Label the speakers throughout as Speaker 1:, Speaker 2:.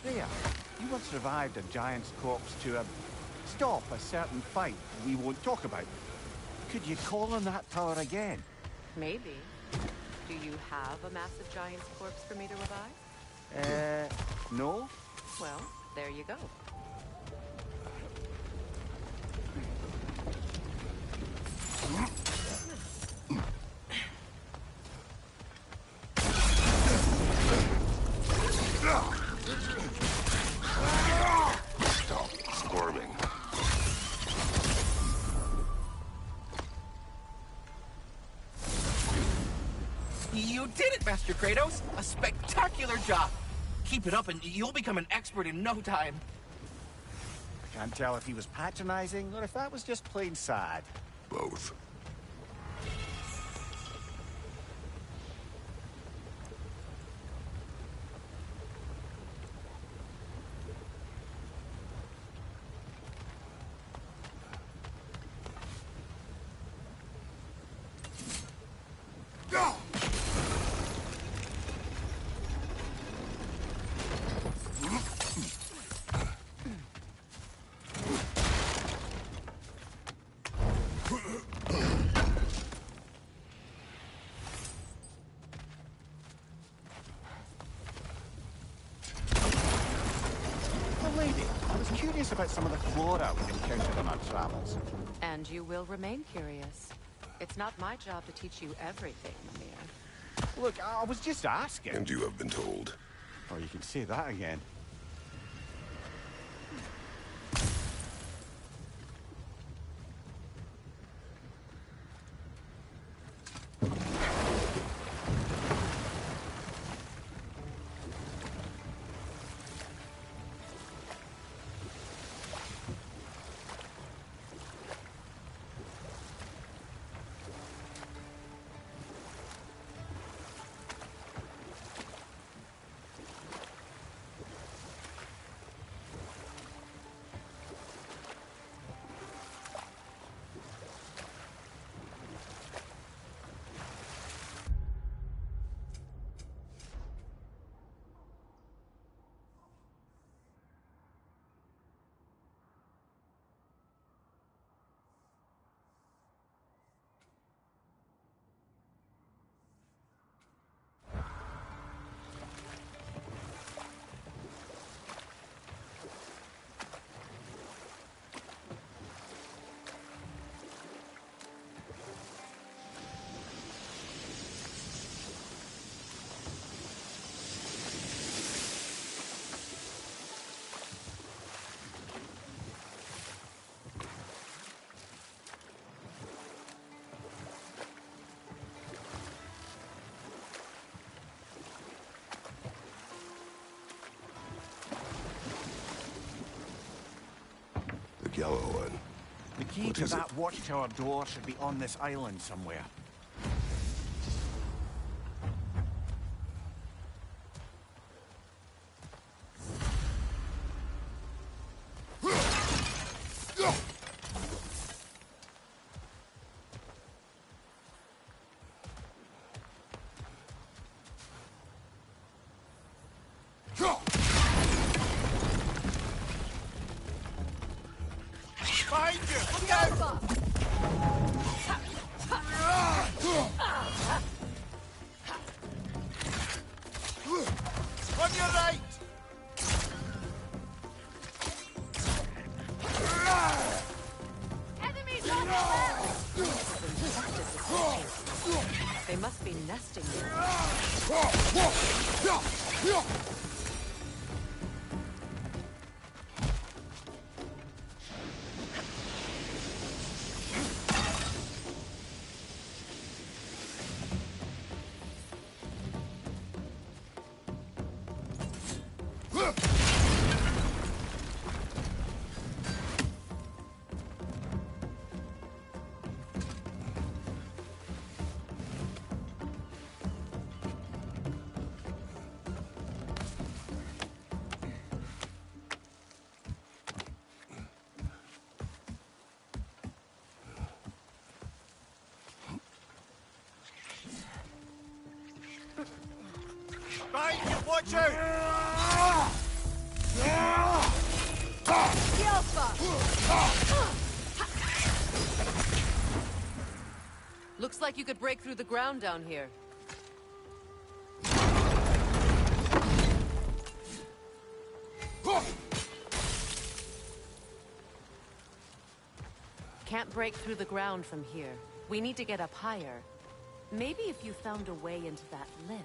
Speaker 1: Freya, you once revived a giant's corpse to stop a certain fight we won't talk about. Could you call on that power again?
Speaker 2: Maybe. Do you have a massive giant's corpse for me to revive?
Speaker 1: No?
Speaker 2: Well, there you go.
Speaker 3: Stop squirming.
Speaker 4: You did it, Master Kratos! A spectacular job! Keep it up and you'll become an expert in no time.
Speaker 1: I can't tell if he was patronizing or if that was just plain sad.
Speaker 3: Both.
Speaker 1: I was curious about some of the flora we encountered on our travels.
Speaker 2: And you will remain curious. It's not my job to teach you everything, Mimir.
Speaker 1: Look, I was just asking.
Speaker 3: And you have been told.
Speaker 1: Oh, you can say that again.
Speaker 3: The yellow one.
Speaker 1: The key
Speaker 3: What
Speaker 1: to
Speaker 3: is it?
Speaker 1: that watchtower door should be on this island somewhere. Behind you! Look out! On your right!
Speaker 2: Enemies on the left! They must be nesting there.
Speaker 1: Behind you! Watch out!
Speaker 2: like you could break through the ground down here. Can't break through the ground from here. We need to get up higher. Maybe if you found a way into that lift.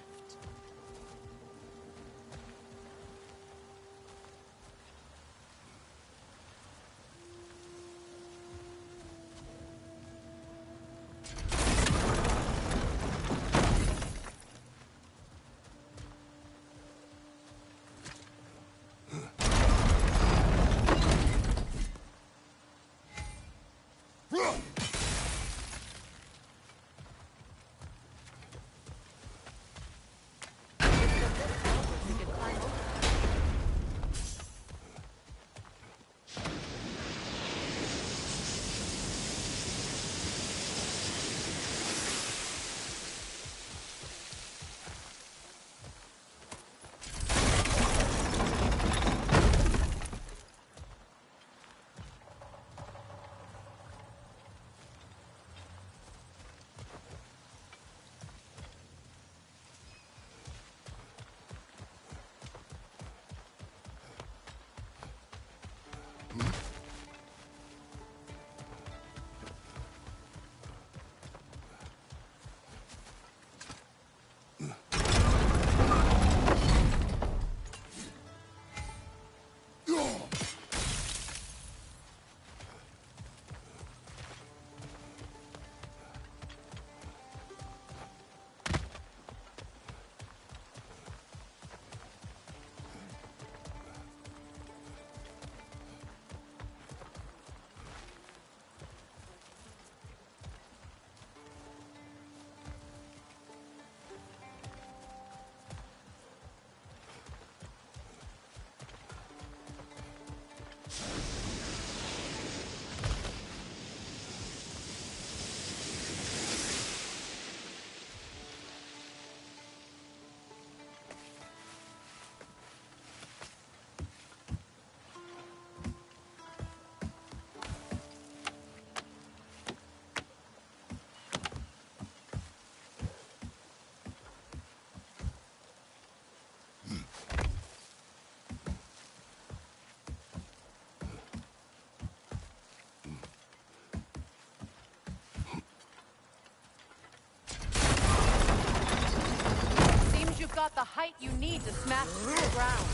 Speaker 2: You've got the height you need to smash through the ground.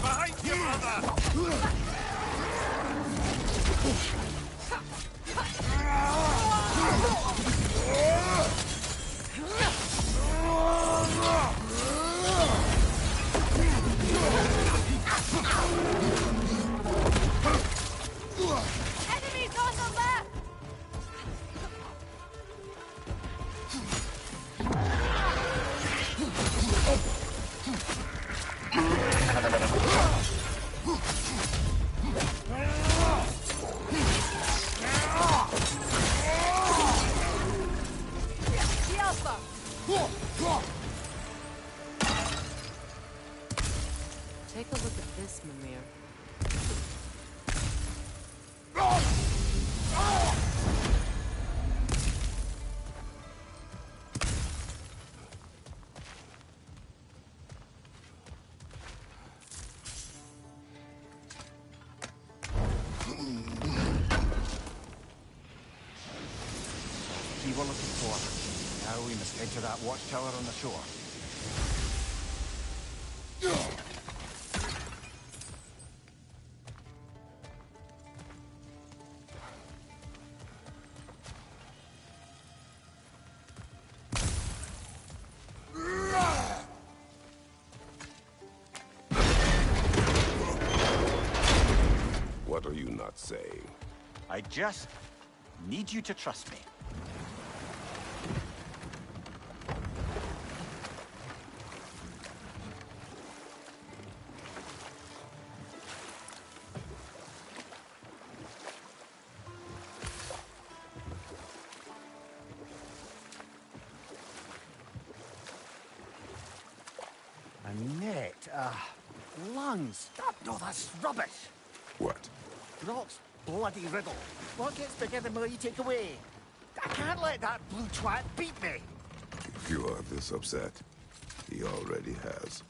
Speaker 5: Behind you, brother!
Speaker 2: Enemies on the left! Take a look at this, Mimir.
Speaker 1: We were looking for. Now we must head to that watchtower on the shore.
Speaker 3: What are you not saying?
Speaker 1: I just need you to trust me. A net, lungs. No, that's rubbish.
Speaker 3: What?
Speaker 1: Rocks bloody riddle.
Speaker 6: What gets bigger the more you take away? I can't let that blue twat beat me.
Speaker 3: If you are this upset, he already has.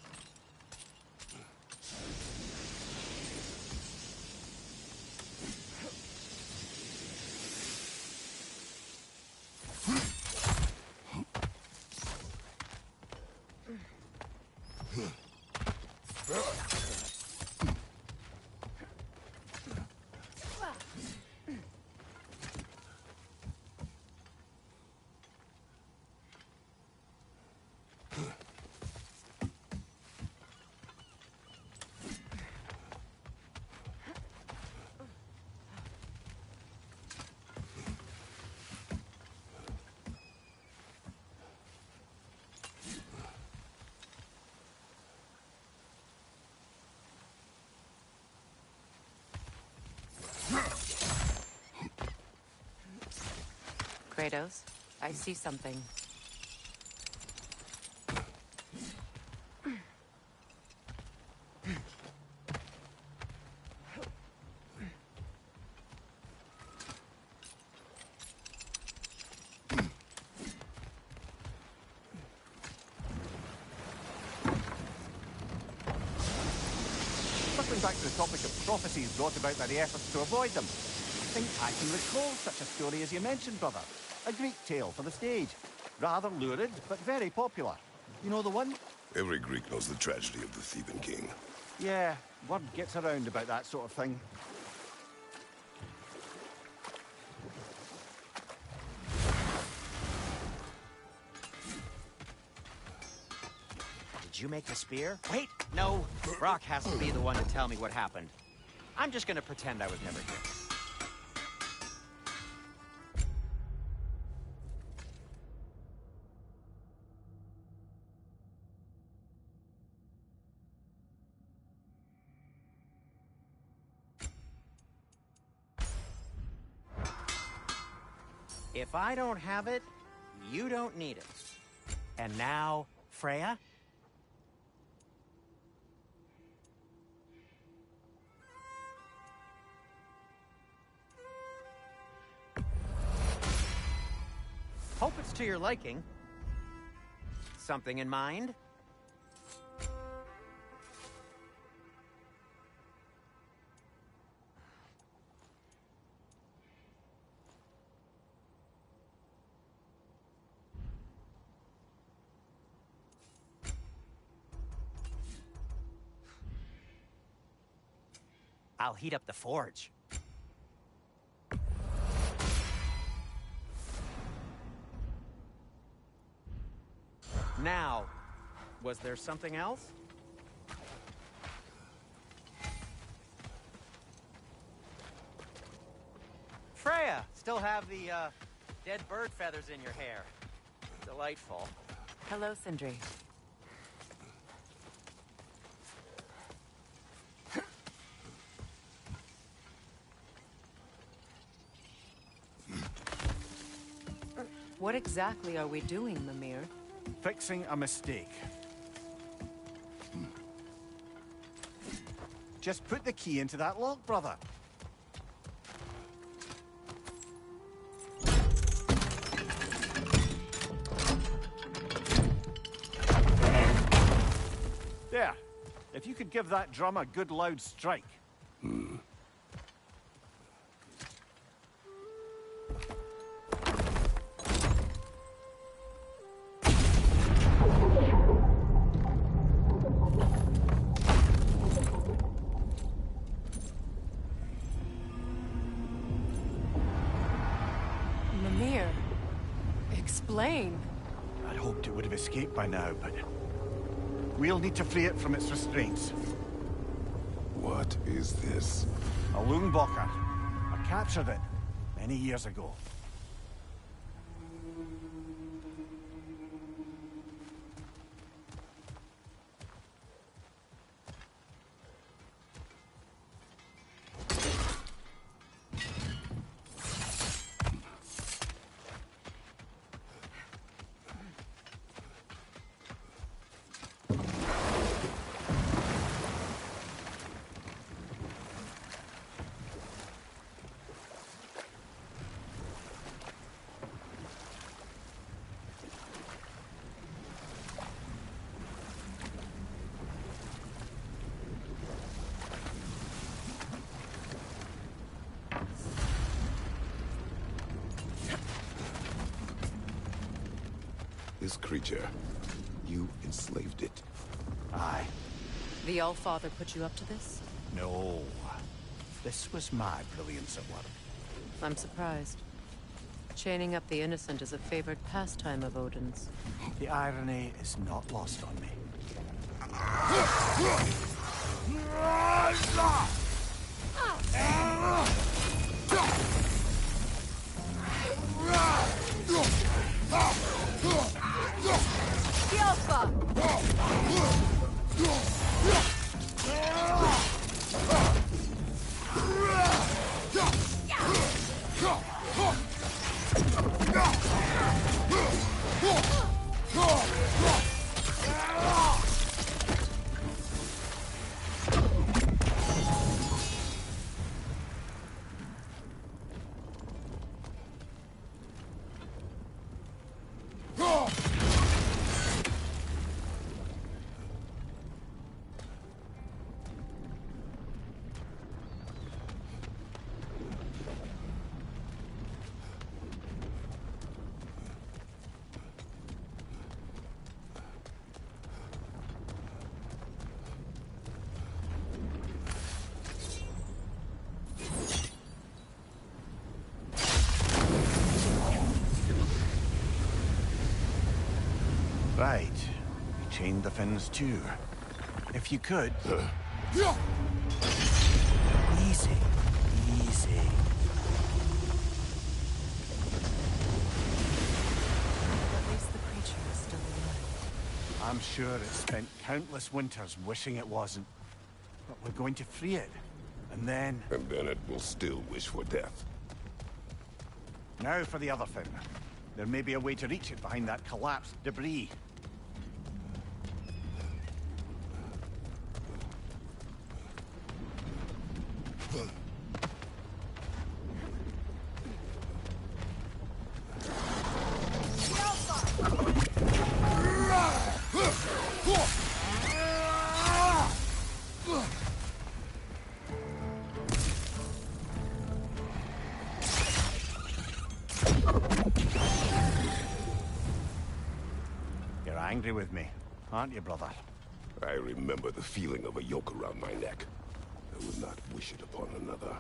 Speaker 2: Kratos, I see something.
Speaker 1: Circling back to the topic of prophecies brought about by the efforts to avoid them, I think I can recall such a story as you mentioned, brother. A Greek tale for the stage. Rather lurid, but very popular. You know the one?
Speaker 3: Every Greek knows the tragedy of the Theban king.
Speaker 1: Yeah, word gets around about that sort of thing.
Speaker 7: Did you make the spear? Wait, no. Brock has to be the one to tell me what happened. I'm just gonna pretend I was never here. If I don't have it, you don't need it. And now, Freya? Hope it's to your liking. Something in mind? I'll heat up the forge. Now, was there something else? Freya, still have the, dead bird feathers in your hair. Delightful.
Speaker 2: Hello, Sindri. What exactly are we doing, Mimir?
Speaker 1: Fixing a mistake. Just put the key into that lock, brother. There. If you could give that drum a good loud strike.
Speaker 2: Mimir, explain.
Speaker 1: I'd hoped it would have escaped by now, but we'll need to free it from its restraints.
Speaker 3: What is this?
Speaker 1: A Lungbocker. I captured it many years ago.
Speaker 3: This creature, you enslaved it.
Speaker 1: Aye.
Speaker 2: The All-Father put you up to this?
Speaker 1: No. This was my brilliance at work.
Speaker 2: I'm surprised. Chaining up the innocent is a favored pastime of Odin's.
Speaker 1: The irony is not lost on me. Right. You chained the fins too. If you could... Easy. Easy.
Speaker 2: At least the creature is still alive.
Speaker 1: I'm sure it spent countless winters wishing it wasn't. But we're going to free it. And then...
Speaker 3: And then it will still wish for death.
Speaker 1: Now for the other fin. There may be a way to reach it behind that collapsed debris. You're angry with me, aren't you, brother?
Speaker 3: I remember the feeling of a yoke around my neck. I would not wish it upon another.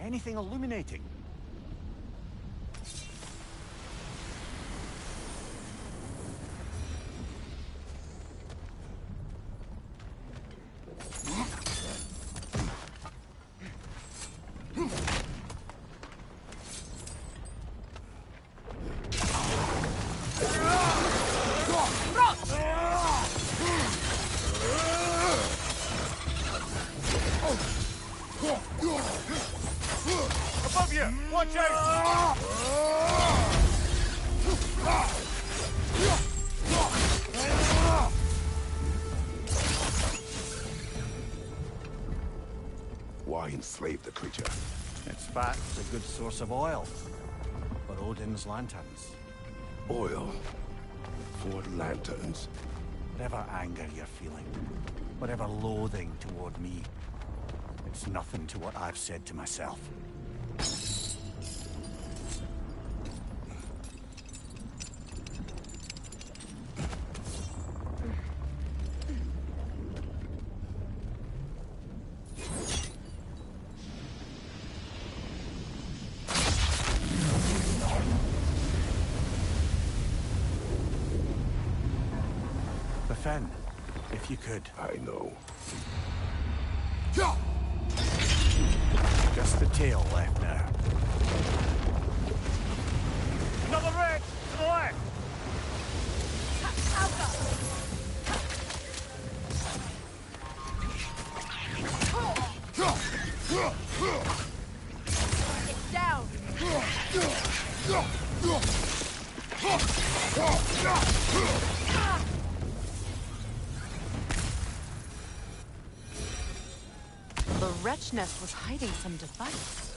Speaker 1: Anything illuminating? Above you! Watch out!
Speaker 3: Why enslave the creature?
Speaker 1: Its fat's a good source of oil. For Odin's lanterns.
Speaker 3: Oil. For lanterns.
Speaker 1: Whatever anger you're feeling, whatever loathing toward me, it's nothing to what I've said to myself. Fen, if you could.
Speaker 3: I know.
Speaker 1: Just the tail left now.
Speaker 5: Another red! To the left!
Speaker 2: wretch nest was hiding some device.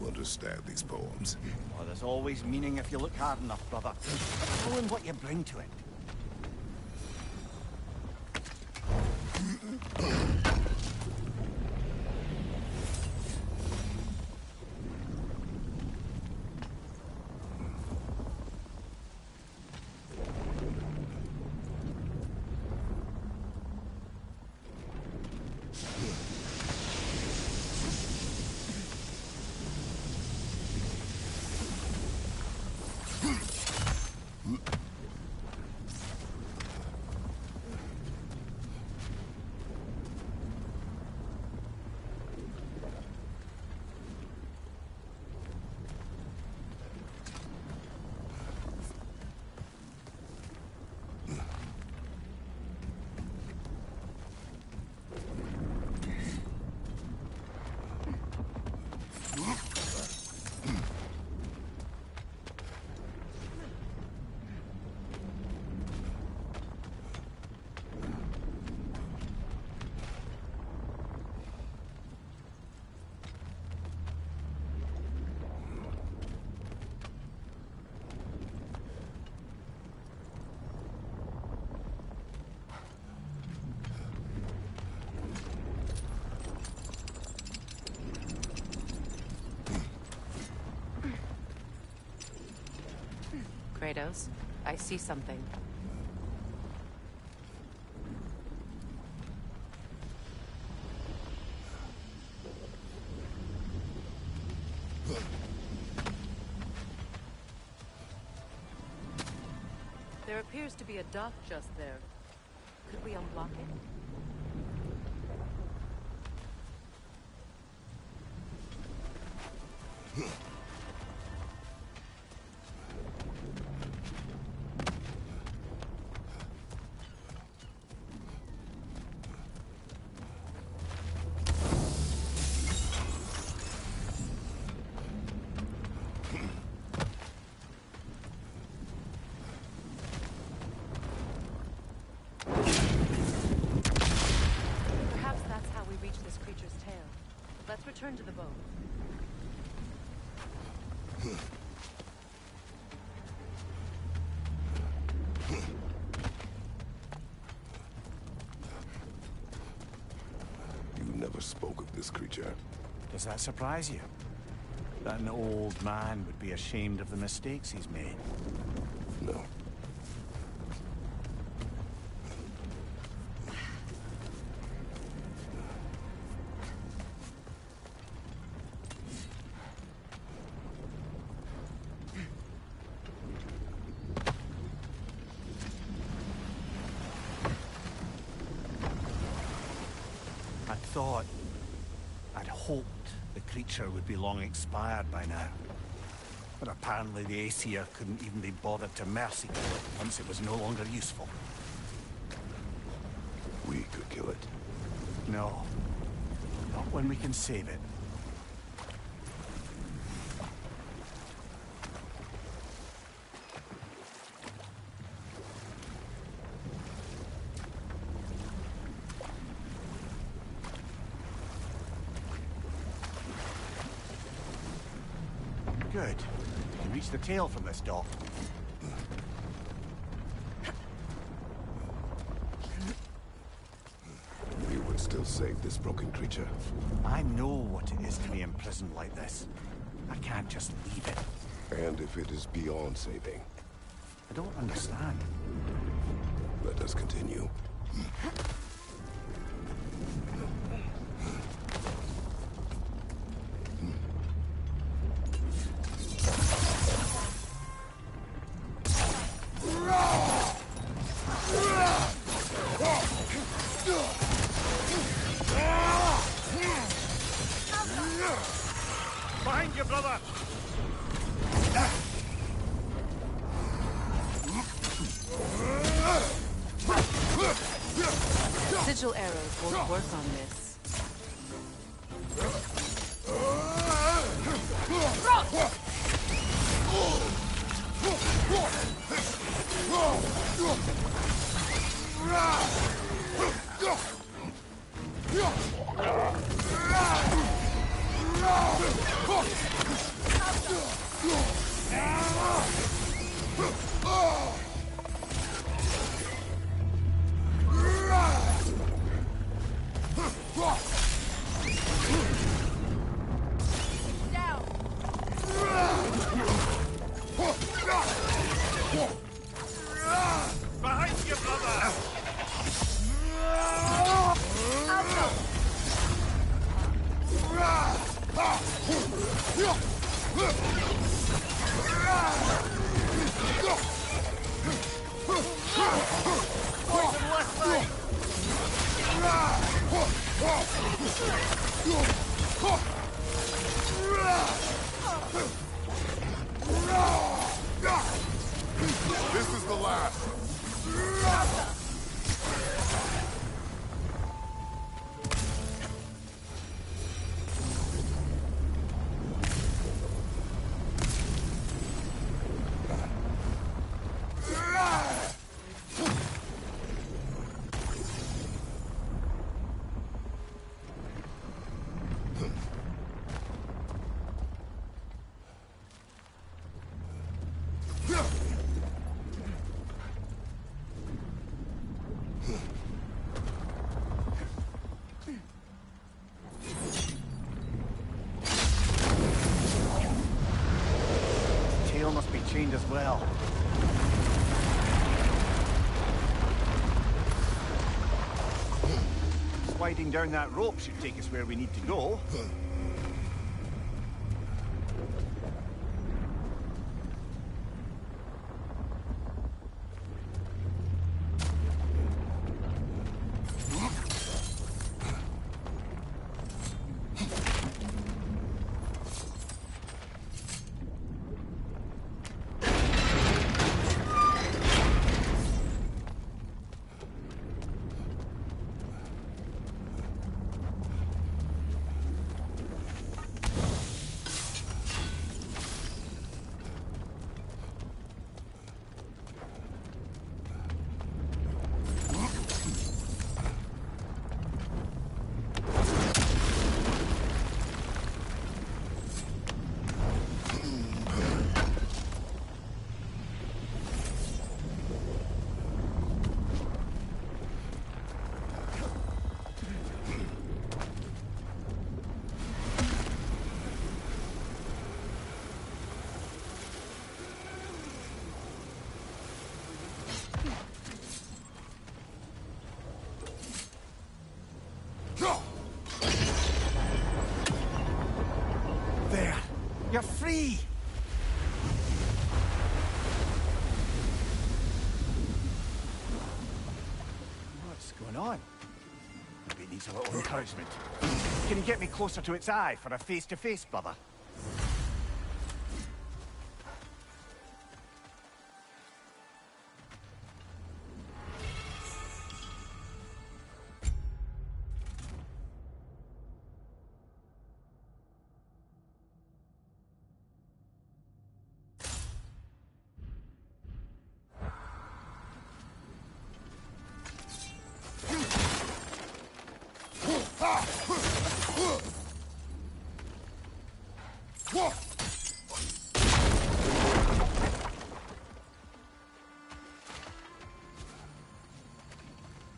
Speaker 3: Understand these poems.
Speaker 1: Well, there's always meaning if you look hard enough, brother. Show him what you bring to it.
Speaker 2: Kratos, I see something. There appears to be a dock just there. Could we unblock it? return to the boat.
Speaker 3: You never spoke of this creature.
Speaker 1: Does that surprise you? That an old man would be ashamed of the mistakes he's made?
Speaker 3: No.
Speaker 1: I'd hoped the creature would be long expired by now. But apparently the Aesir couldn't even be bothered to mercy kill it once it was no longer useful.
Speaker 3: We could kill it.
Speaker 1: No. Not when we can save it. Good. You can reach the tail from this dock.
Speaker 3: You would still save this broken creature.
Speaker 1: I know what it is to be imprisoned like this. I can't just leave it.
Speaker 3: And if it is beyond saving,
Speaker 1: I don't understand.
Speaker 3: let us continue.
Speaker 5: Behind you, brother!
Speaker 2: Sigil arrows won't work on this.
Speaker 5: Behind you, brother!
Speaker 3: This is the last.
Speaker 1: Tail must be chained as well. Sliding down that rope should take us where we need to go.
Speaker 6: free!
Speaker 1: What's going on? Maybe it needs a little encouragement. Can you get me closer to its eye for a face-to-face, brother?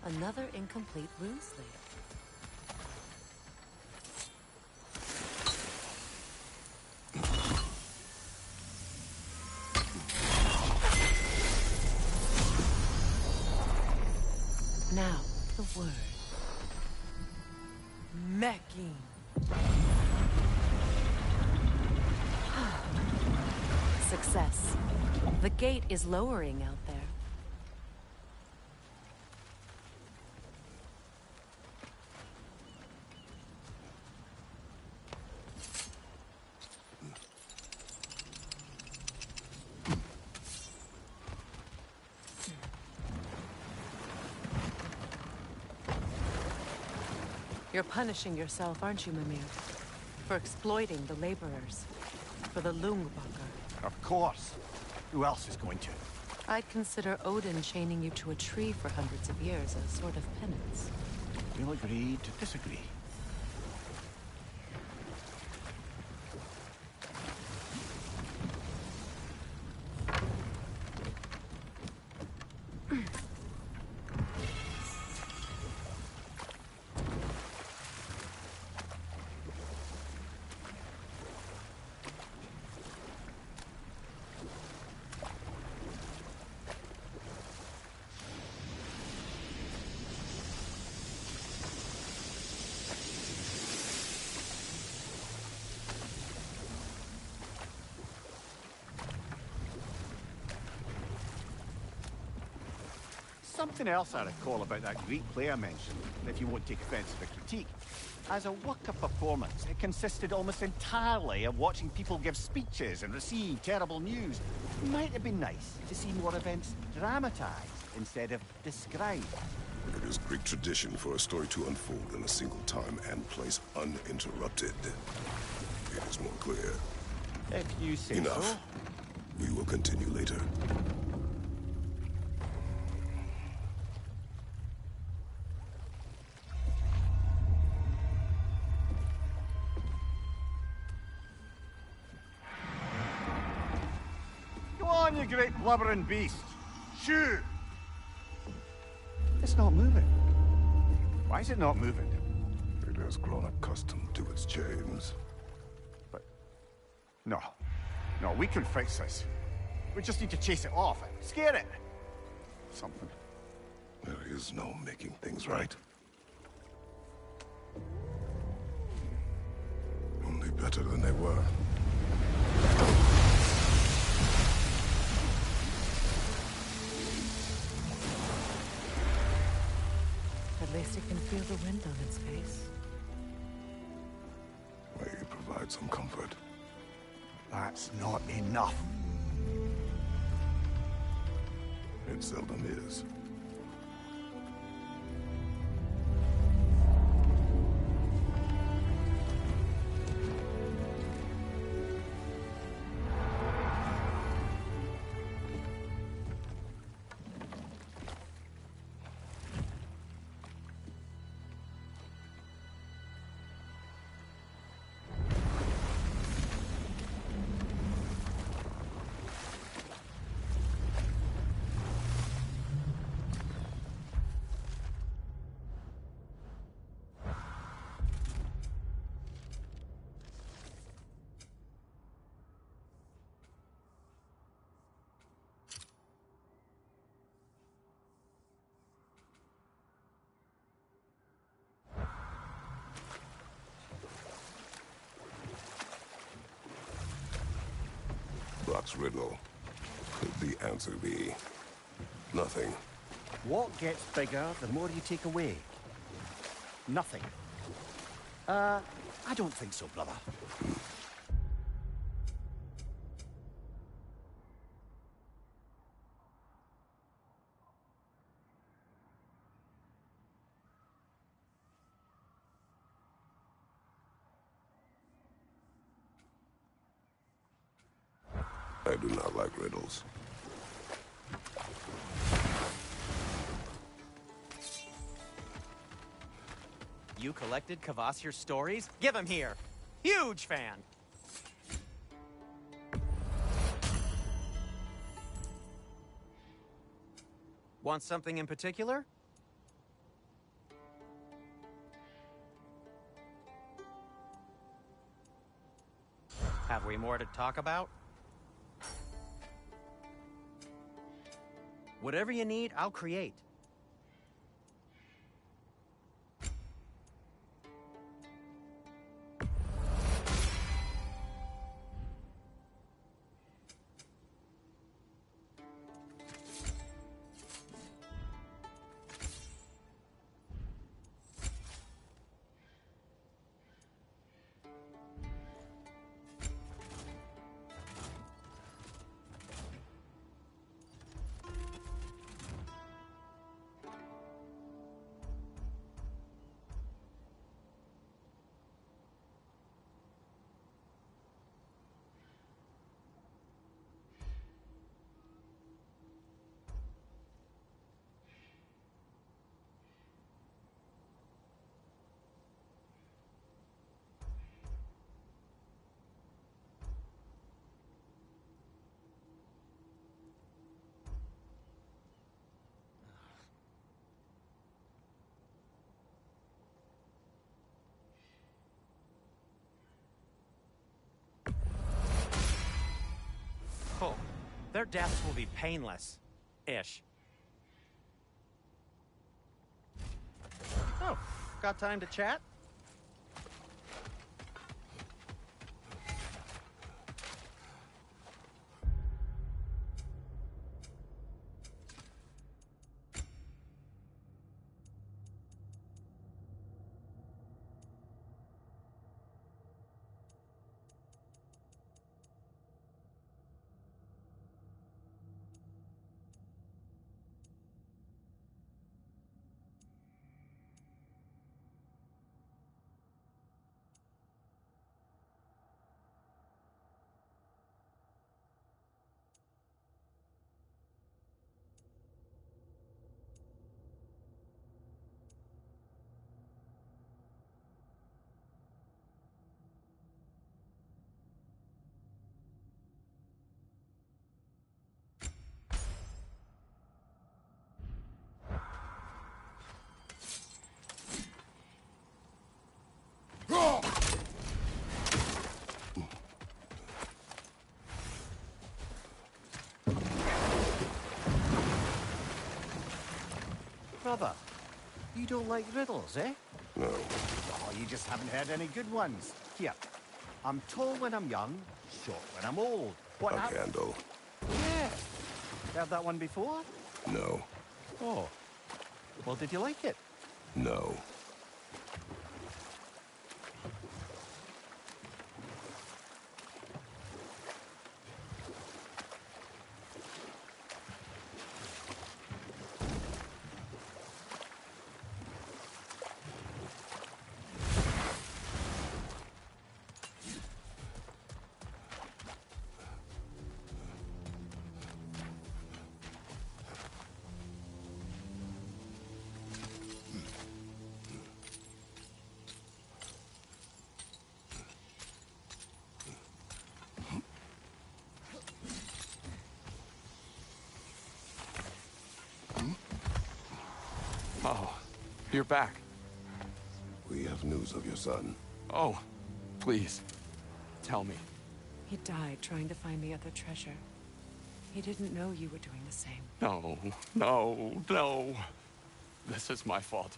Speaker 2: Another incomplete rune slate. Now, the word. Meching. Success. The gate is lowering out there. You're punishing yourself, aren't you, Mimir? For exploiting the laborers. For the Lungbacher.
Speaker 1: Of course. Who else is going to?
Speaker 2: I'd consider Odin chaining you to a tree for hundreds of years a sort of penance.
Speaker 1: We'll agree to disagree. Something else I recall about that Greek play I mentioned, if you won't take offense to the critique. As a work of performance, it consisted almost entirely of watching people give speeches and receive terrible news. It might have been nice to see more events dramatized instead of described.
Speaker 3: It is Greek tradition for a story to unfold in a single time and place uninterrupted. It is more clear.
Speaker 1: If you say
Speaker 3: Enough.
Speaker 1: so.
Speaker 3: We will continue later.
Speaker 1: Go on, you great blubbering beast. Shoo! It's not moving. Why is it not moving?
Speaker 3: It has grown accustomed to its chains.
Speaker 1: But... No. No, we can fix this. We just need to chase it off. Scare it. Something.
Speaker 3: There is no making things right. Only better than they were.
Speaker 2: At least it can feel the wind on its face.
Speaker 3: May provide some comfort.
Speaker 1: That's not enough.
Speaker 3: It seldom is. Brok's riddle? Could the answer be nothing?
Speaker 1: What gets bigger the more you take away? Nothing. I don't think so, brother.
Speaker 3: I do not like riddles.
Speaker 7: You collected Kvasir's stories? Give him here. Huge fan. Want something in particular? Have we more to talk about? Whatever you need, I'll create. Oh, their deaths will be painless-ish. Oh, got time to chat?
Speaker 1: Brother, you don't like riddles, eh?
Speaker 3: No.
Speaker 1: Oh, you just haven't heard any good ones. Here, I'm tall when I'm young, short when I'm old. What
Speaker 3: A candle.
Speaker 1: Yeah. Heard that one before?
Speaker 3: No.
Speaker 1: Oh. Well, did you like it?
Speaker 3: No.
Speaker 5: Oh, you're back.
Speaker 3: We have news of your son.
Speaker 5: Oh, please, tell me.
Speaker 2: He died trying to find the other treasure. He didn't know you were doing the same.
Speaker 5: No, no, no. This is my fault.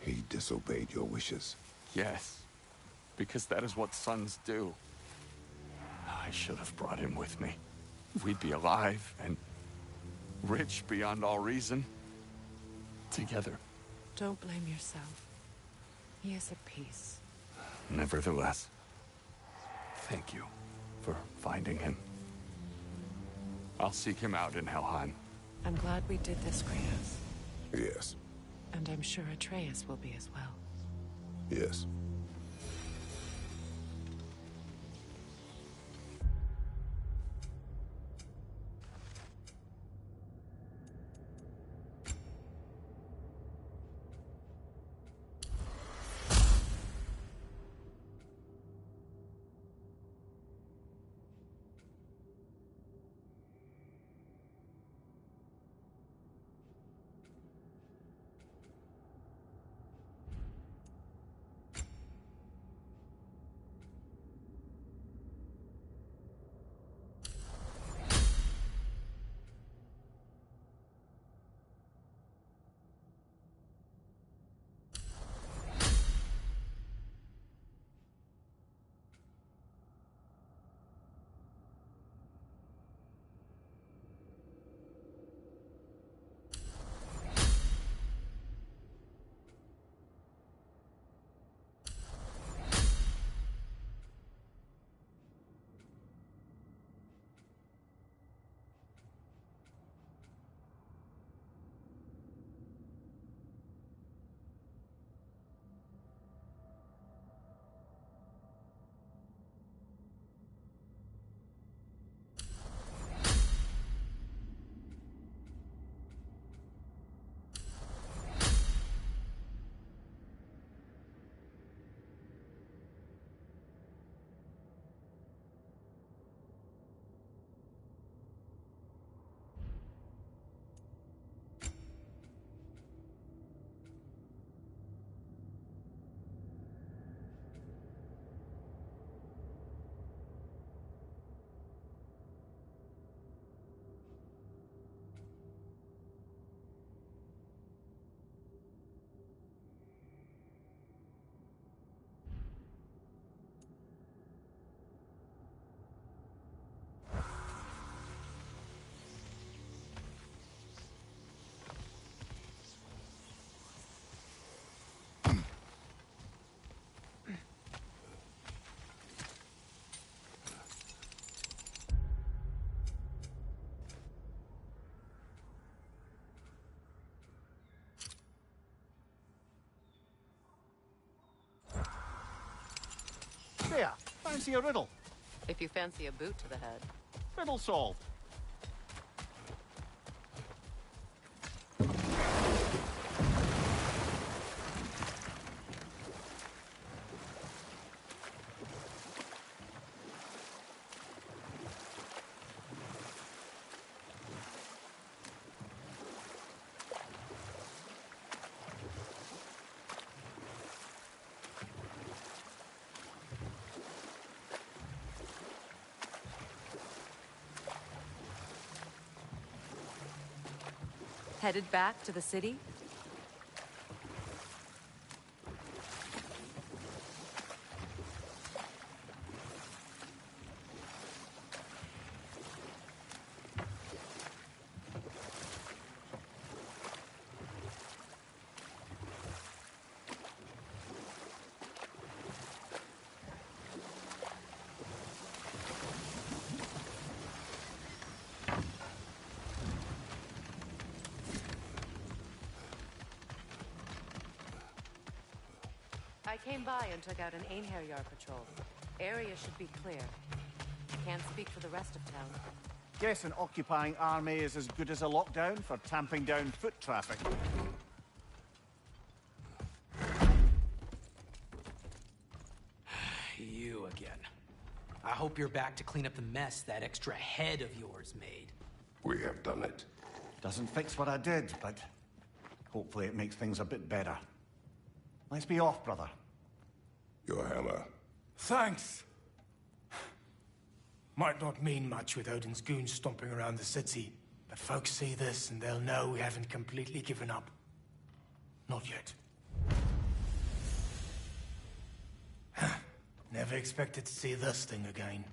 Speaker 3: He disobeyed your wishes.
Speaker 5: Yes, because that is what sons do. I should have brought him with me. we'd be alive and rich beyond all reason. Together.
Speaker 2: Don't blame yourself. He is at peace.
Speaker 5: Nevertheless, thank you for finding him. I'll seek him out in Helheim.
Speaker 2: I'm glad we did this, Kratos.
Speaker 3: Yes.
Speaker 2: And I'm sure Atreus will be as well.
Speaker 3: Yes.
Speaker 1: There, fancy a riddle.
Speaker 2: If you fancy a boot to the head.
Speaker 1: Riddle solved.
Speaker 2: Headed back to the city? I came by and took out an Einherjar patrol. Area should be clear. Can't speak for the rest of town.
Speaker 1: Guess an occupying army is as good as a lockdown for tamping down foot traffic.
Speaker 8: You again. I hope you're back to clean up the mess that extra head of yours made.
Speaker 3: We have done it.
Speaker 1: Doesn't fix what I did, but hopefully it makes things a bit better. Let's be off, brother.
Speaker 3: Your hammer.
Speaker 9: Thanks. Might not mean much with Odin's goons stomping around the city, but folks see this and they'll know we haven't completely given up. Not yet. Never expected to see this thing again.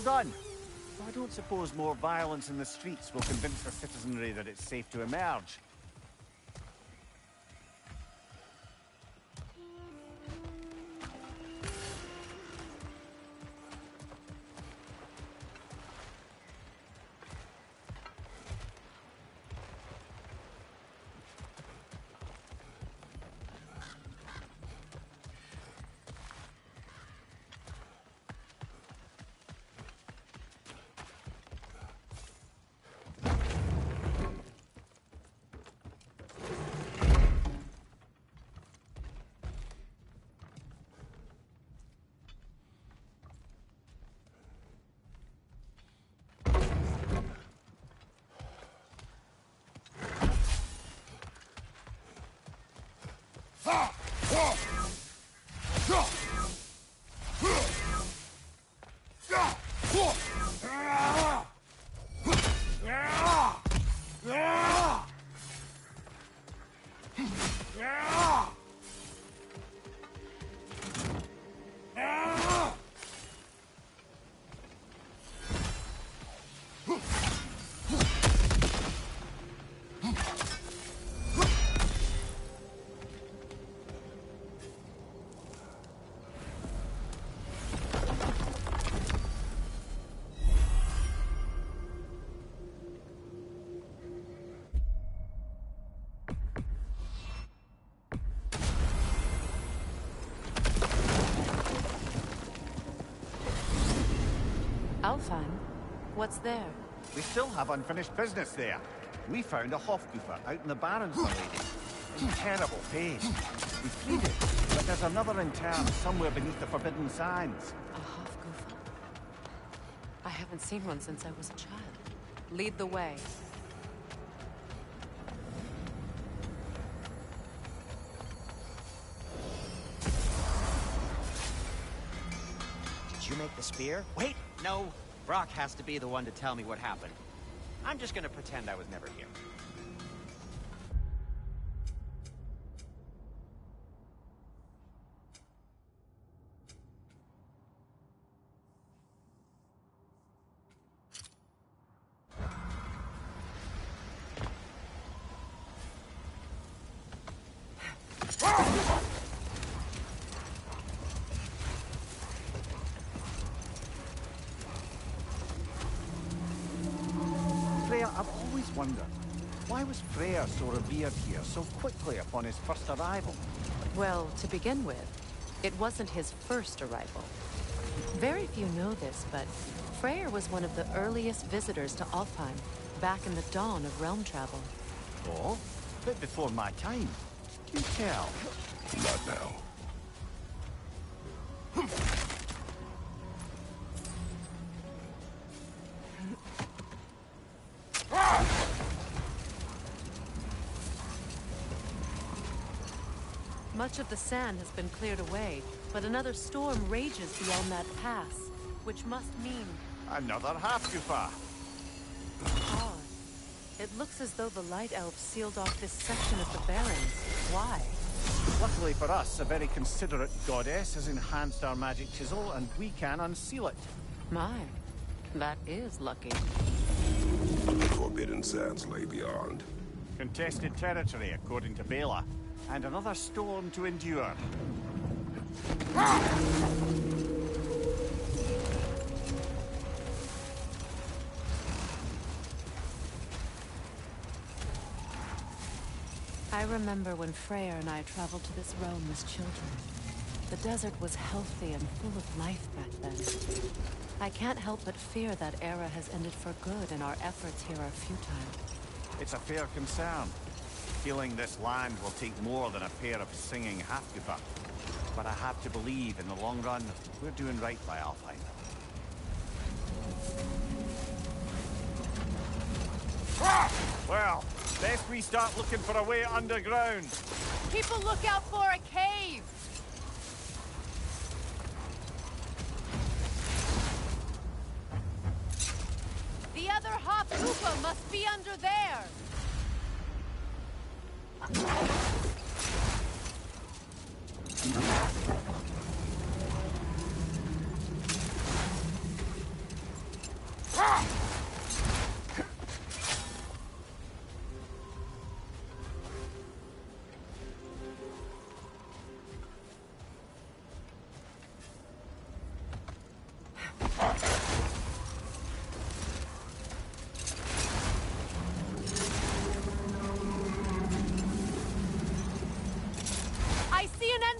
Speaker 1: done. I don't suppose more violence in the streets will convince the citizenry that it's safe to emerge.
Speaker 2: Alfheim? What's there?
Speaker 1: We still have unfinished business there. We found a Hofgufer out in the Barrens, my lady. In terrible pain. We freed it, but there's another interned somewhere beneath the Forbidden Sands.
Speaker 2: A Hofgufer? I haven't seen one since I was a child. Lead the way.
Speaker 7: Did you make the spear? Wait, no. Brock has to be the one to tell me what happened. I'm just gonna pretend I was never here.
Speaker 1: Freya, I've always wondered, why was Freyr so revered here so quickly upon his first arrival?
Speaker 2: Well, to begin with, it wasn't his first arrival. Very few know this, but Freyr was one of the earliest visitors to Alfheim, back in the dawn of realm travel.
Speaker 1: Oh? A bit before my time. You tell.
Speaker 3: Not now.
Speaker 2: Much of the sand has been cleared away, but another storm rages beyond that pass, which must mean...
Speaker 1: Another Hofgufer.
Speaker 2: Odd. It looks as though the Light Elves sealed off this section of the Barrens. Why?
Speaker 1: Luckily for us, a very considerate goddess has enhanced our magic chisel, and we can unseal it.
Speaker 2: My, that is lucky.
Speaker 3: The Forbidden Sands lay beyond.
Speaker 1: Contested territory, according to Bela. And another storm to endure.
Speaker 2: I remember when Freyr and I traveled to this realm as children. The desert was healthy and full of life back then. I can't help but fear that era has ended for good and our efforts here are futile.
Speaker 1: It's a fair concern. Feeling this land will take more than a pair of singing Hofgufer. But I have to believe, in the long run, we're doing right by Alfheim. Well, best we start looking for a way underground.
Speaker 2: Keep a lookout for a cave! The other Hofgufer must be under there!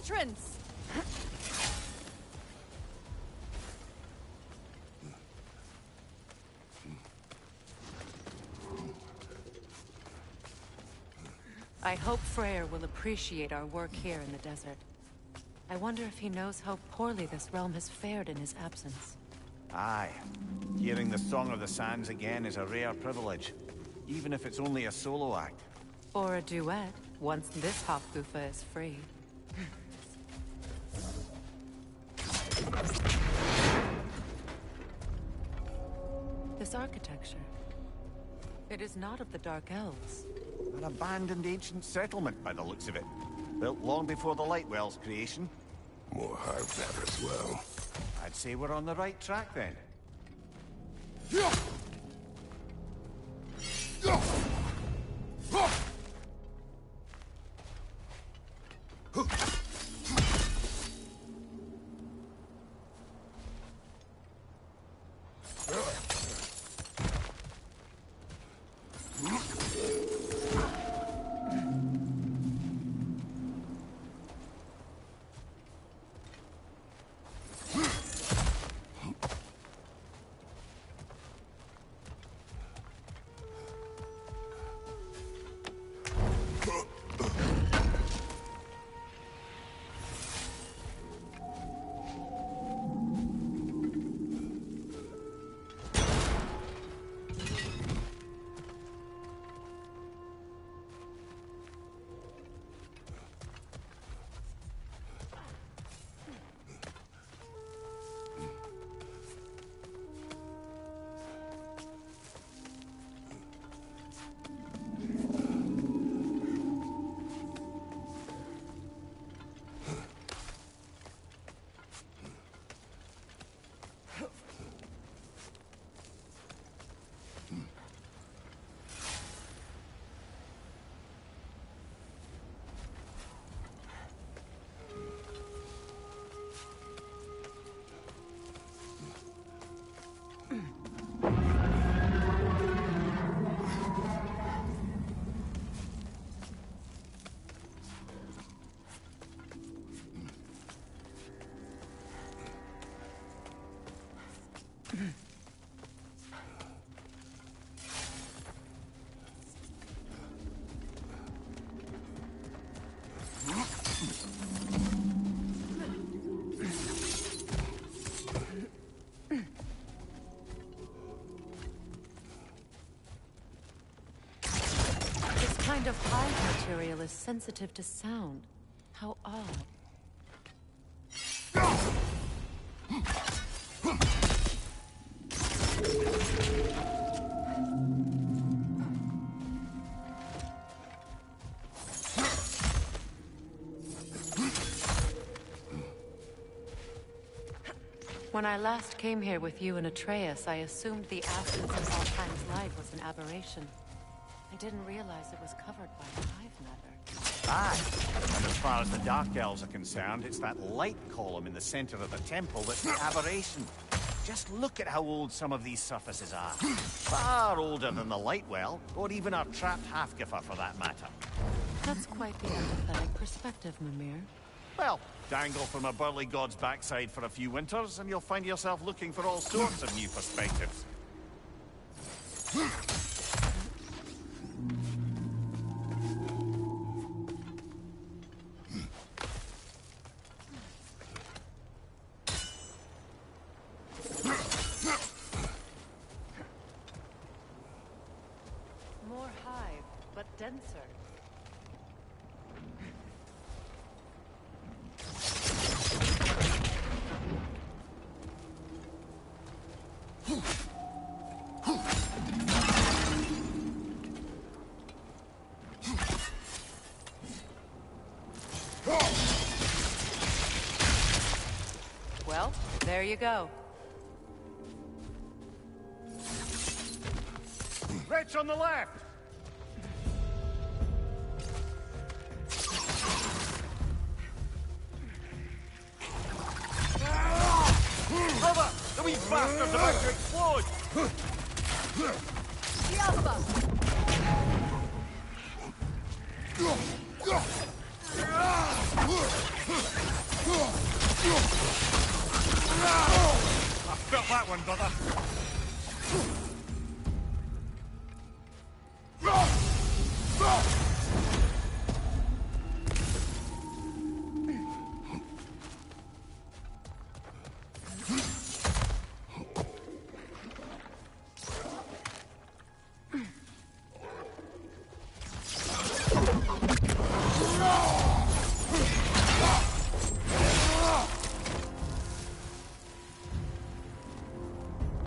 Speaker 2: entrance! I hope Freyr will appreciate our work here in the desert. I wonder if he knows how poorly this realm has fared in his absence.
Speaker 1: Aye. Hearing the Song of the Sands again is a rare privilege, even if it's only a solo act.
Speaker 2: Or a duet, once this Hofgufa is free. This architecture. It is not of the Dark Elves.
Speaker 1: An abandoned ancient settlement by the looks of it. Built long before the Lightwell's creation.
Speaker 3: More hive matter as well.
Speaker 1: I'd say we're on the right track then.
Speaker 2: Kind of hive material is sensitive to sound. How odd. When I last came here with you and Atreus, I assumed the absence of Alfheim's light was an aberration. I didn't realize it was covered by hive matter.
Speaker 1: Aye, and as far as the Dark Elves are concerned, it's that light column in the center of the temple that's the aberration. Just look at how old some of these surfaces are. Far older than the Lightwell, or even our trapped Hafgifa for that matter.
Speaker 2: That's quite the empathetic perspective, Mimir.
Speaker 1: Well, dangle from a burly god's backside for a few winters, and you'll find yourself looking for all sorts of new perspectives.
Speaker 2: More hive, but denser. Well, there you go.
Speaker 1: Rich on the left! Cover! The wee bastard's about to explode!
Speaker 2: Diazba!
Speaker 1: that one, brother.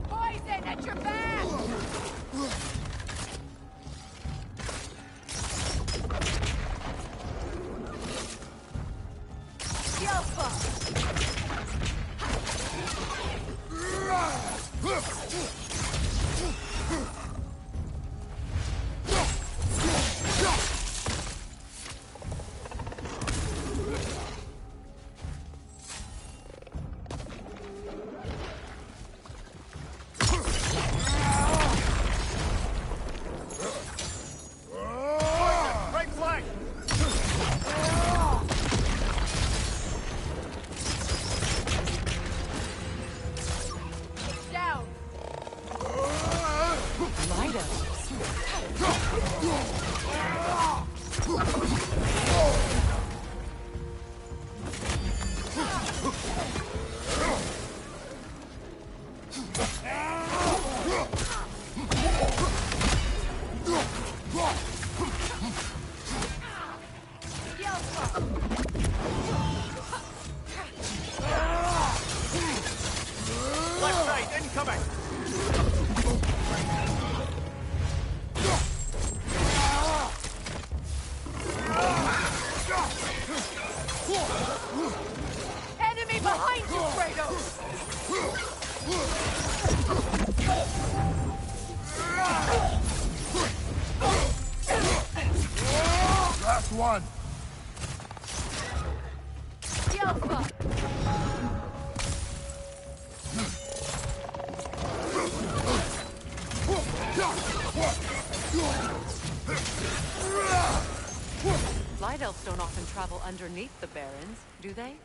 Speaker 2: Poison at your back!
Speaker 1: Right flank!
Speaker 2: Down! Lido.
Speaker 1: Left side, incoming!
Speaker 2: Enemy behind you, Kratos!
Speaker 3: Last one!
Speaker 2: Yelpa! Light elves don't often travel underneath the Barrens, do they?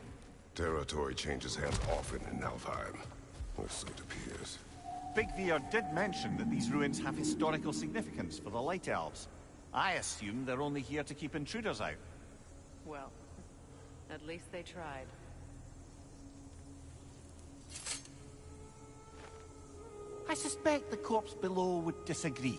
Speaker 3: Territory changes hands often in Alfheim. Or so it appears.
Speaker 1: Big Veer did mention that these ruins have historical significance for the Light Elves. I assume they're only here to keep intruders out.
Speaker 2: Well, at least they tried.
Speaker 1: I suspect the corpse below would disagree.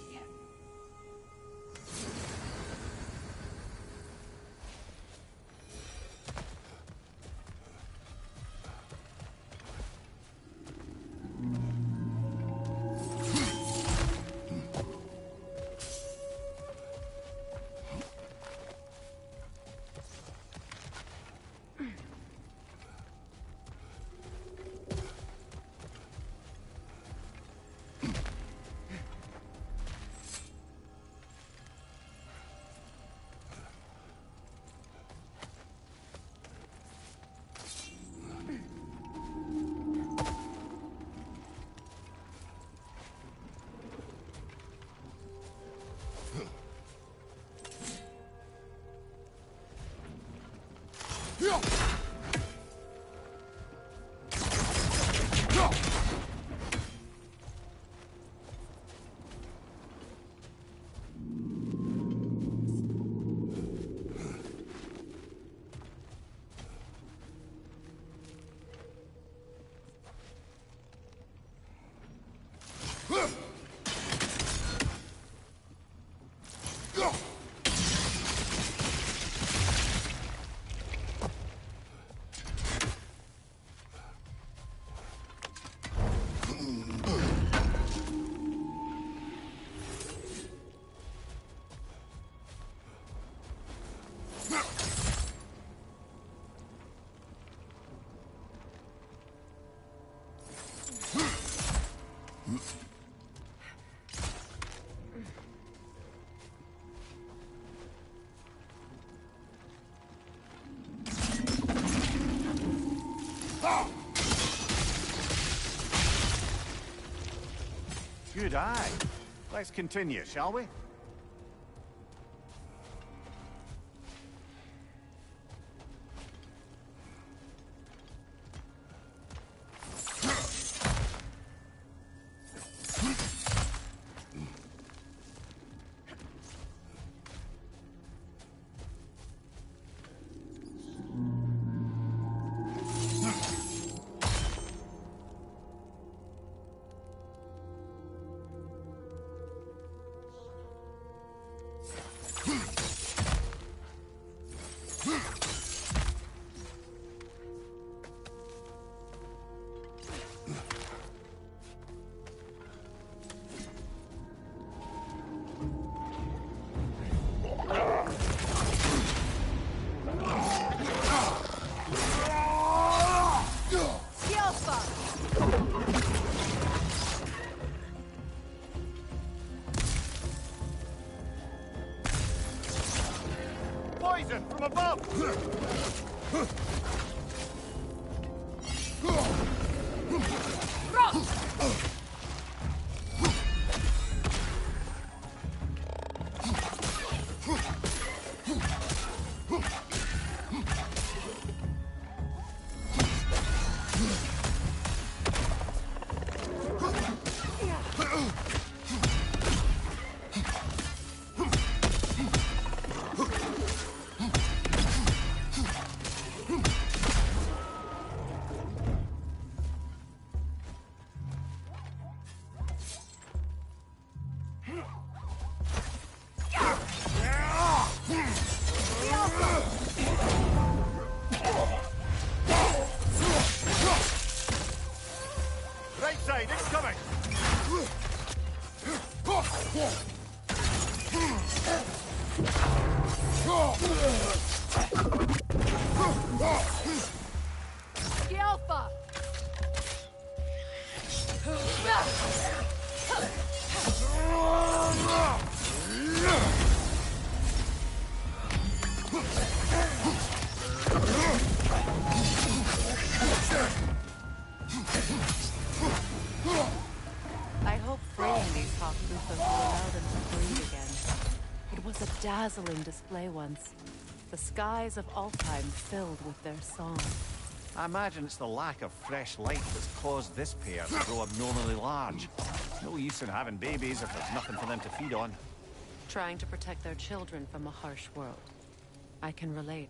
Speaker 1: Good eye. Let's continue, shall we? Poison from above! Right side, incoming!
Speaker 2: Alpha! I hope freeing these Hawkloofers will allow them to breathe again. It was a dazzling display once. The skies of Alfheim filled with their song.
Speaker 1: I imagine it's the lack of fresh light that's caused this pair to grow abnormally large. No use in having babies if there's nothing for them to feed on.
Speaker 2: Trying to protect their children from a harsh world. I can relate.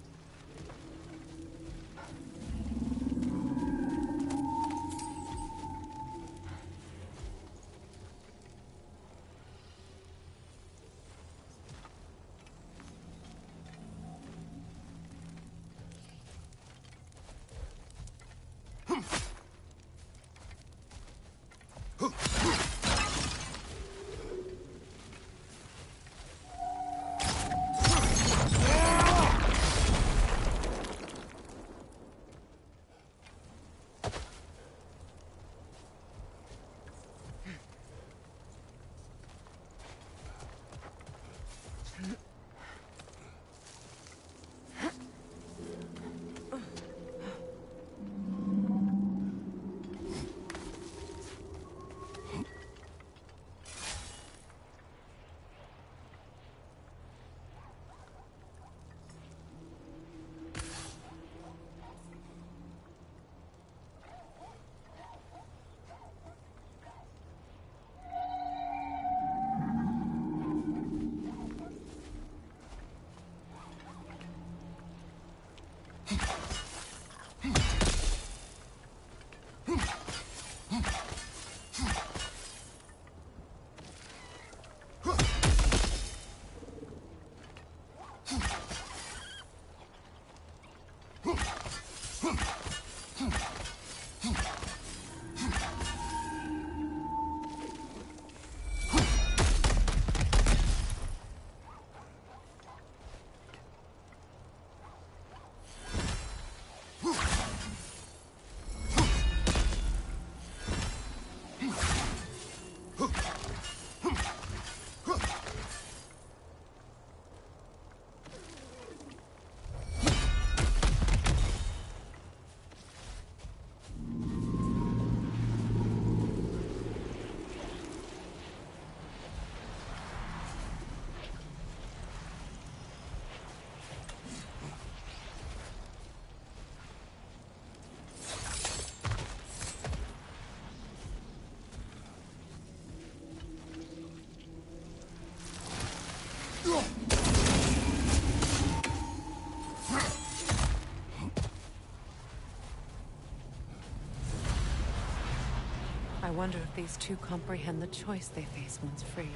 Speaker 2: I wonder if these two comprehend the choice they face once free.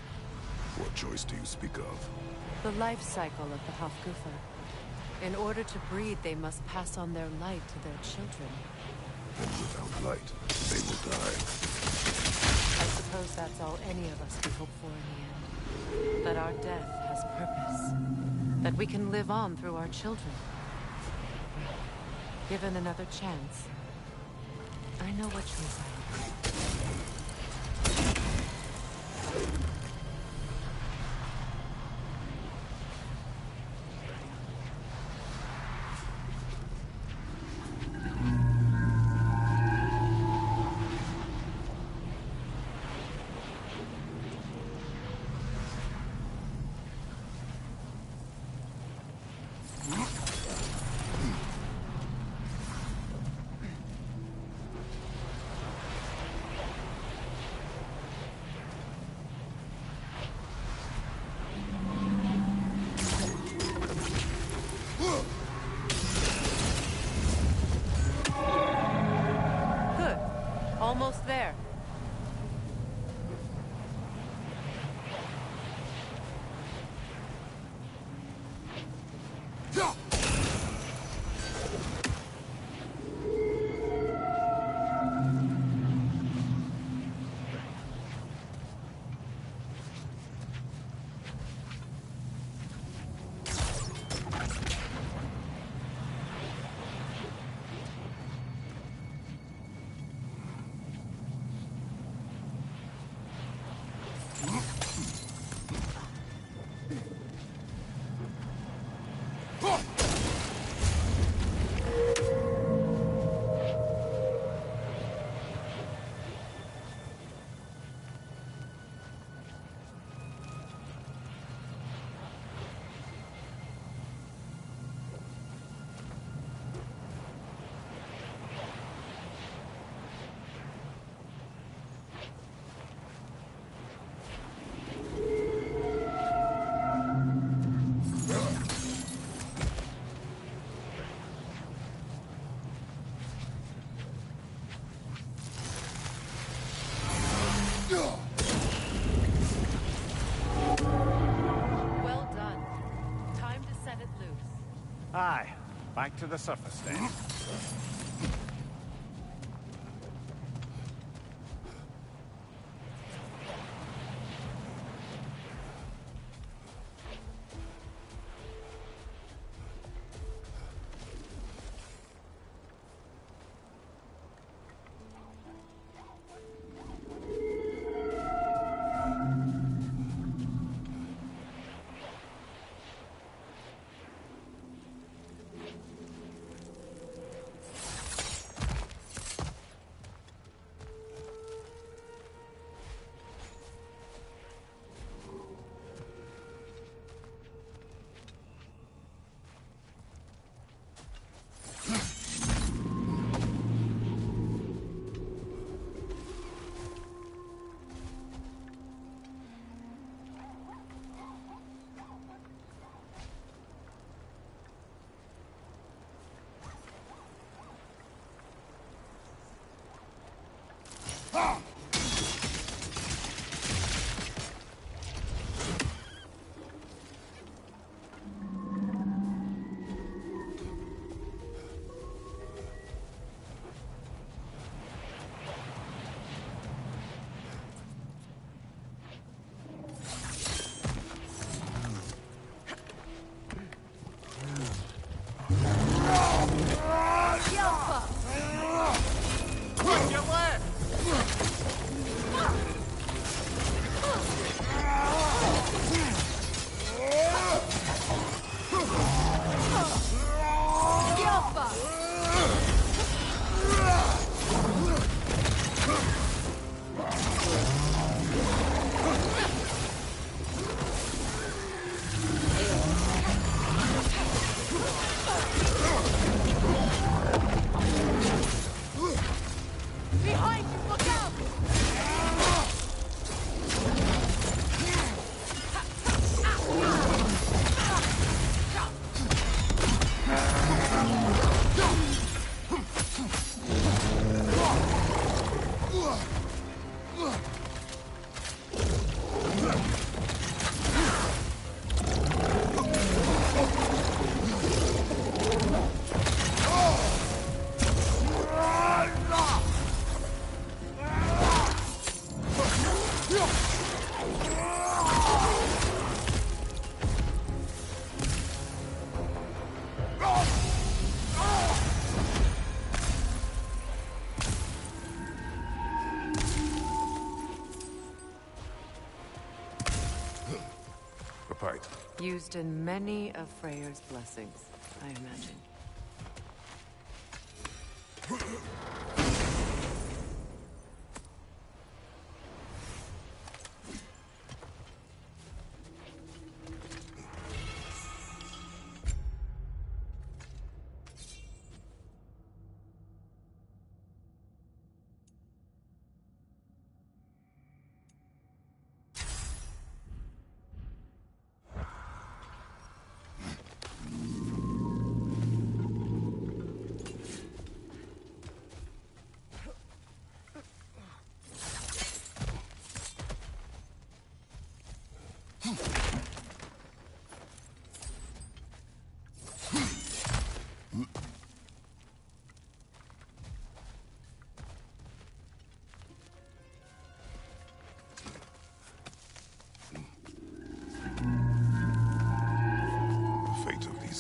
Speaker 3: What choice do you speak of?
Speaker 2: The life cycle of the Hofgufer. In order to breed, they must pass on their light to their children.
Speaker 3: And without light, they will die.
Speaker 2: I suppose that's all any of us can hope for in the end. That our death has purpose. That we can live on through our children. Well, given another chance, I know what choice I will make. Almost there.
Speaker 1: Aye, back to the surface then.
Speaker 2: Used in many of Freyr's blessings, I imagine.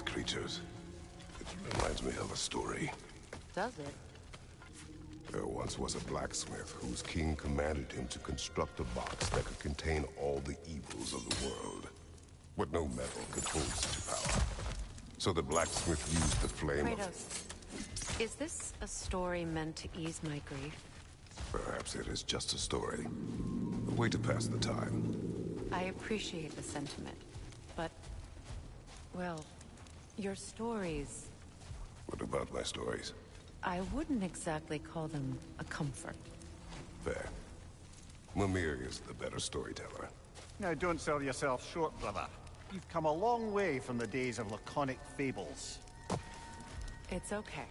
Speaker 3: Creatures. It reminds me of a story.
Speaker 2: Does it?
Speaker 3: There once was a blacksmith whose king commanded him to construct a box that could contain all the evils of the world. But no metal could hold such power. So the blacksmith used the flame
Speaker 2: Kratos, is this a story meant to ease my grief?
Speaker 3: Perhaps it is just a story. A way to pass the time.
Speaker 2: I appreciate the sentiment, but... well... your stories...
Speaker 3: What about my stories?
Speaker 2: I wouldn't exactly call them a comfort.
Speaker 3: Fair. Mimir is the better storyteller.
Speaker 1: Now, don't sell yourself short, brother. You've come a long way from the days of laconic fables.
Speaker 2: It's okay.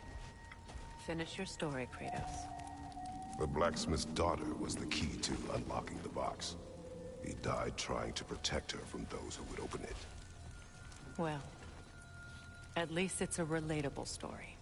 Speaker 2: Finish your story, Kratos.
Speaker 3: The blacksmith's daughter was the key to unlocking the box. He died trying to protect her from those who would open it.
Speaker 2: Well, at least it's a relatable story.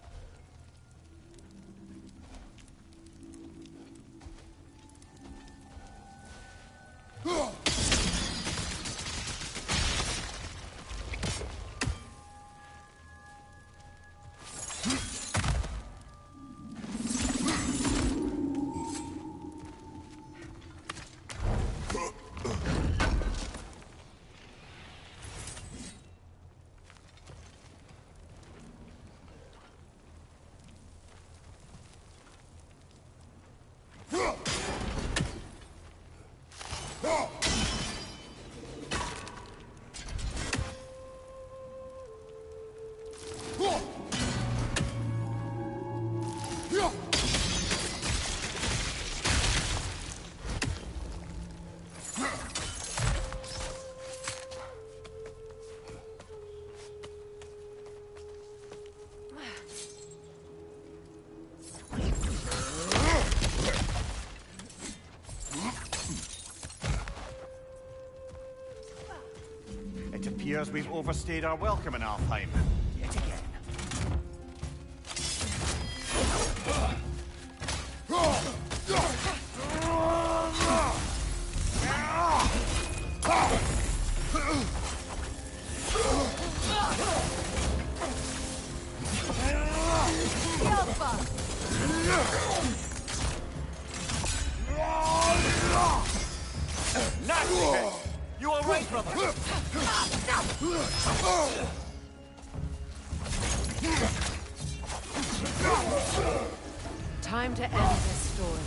Speaker 1: It appears we've overstayed our welcome in Alfheim. Yet again. You all right, brother?
Speaker 2: Time to end this story.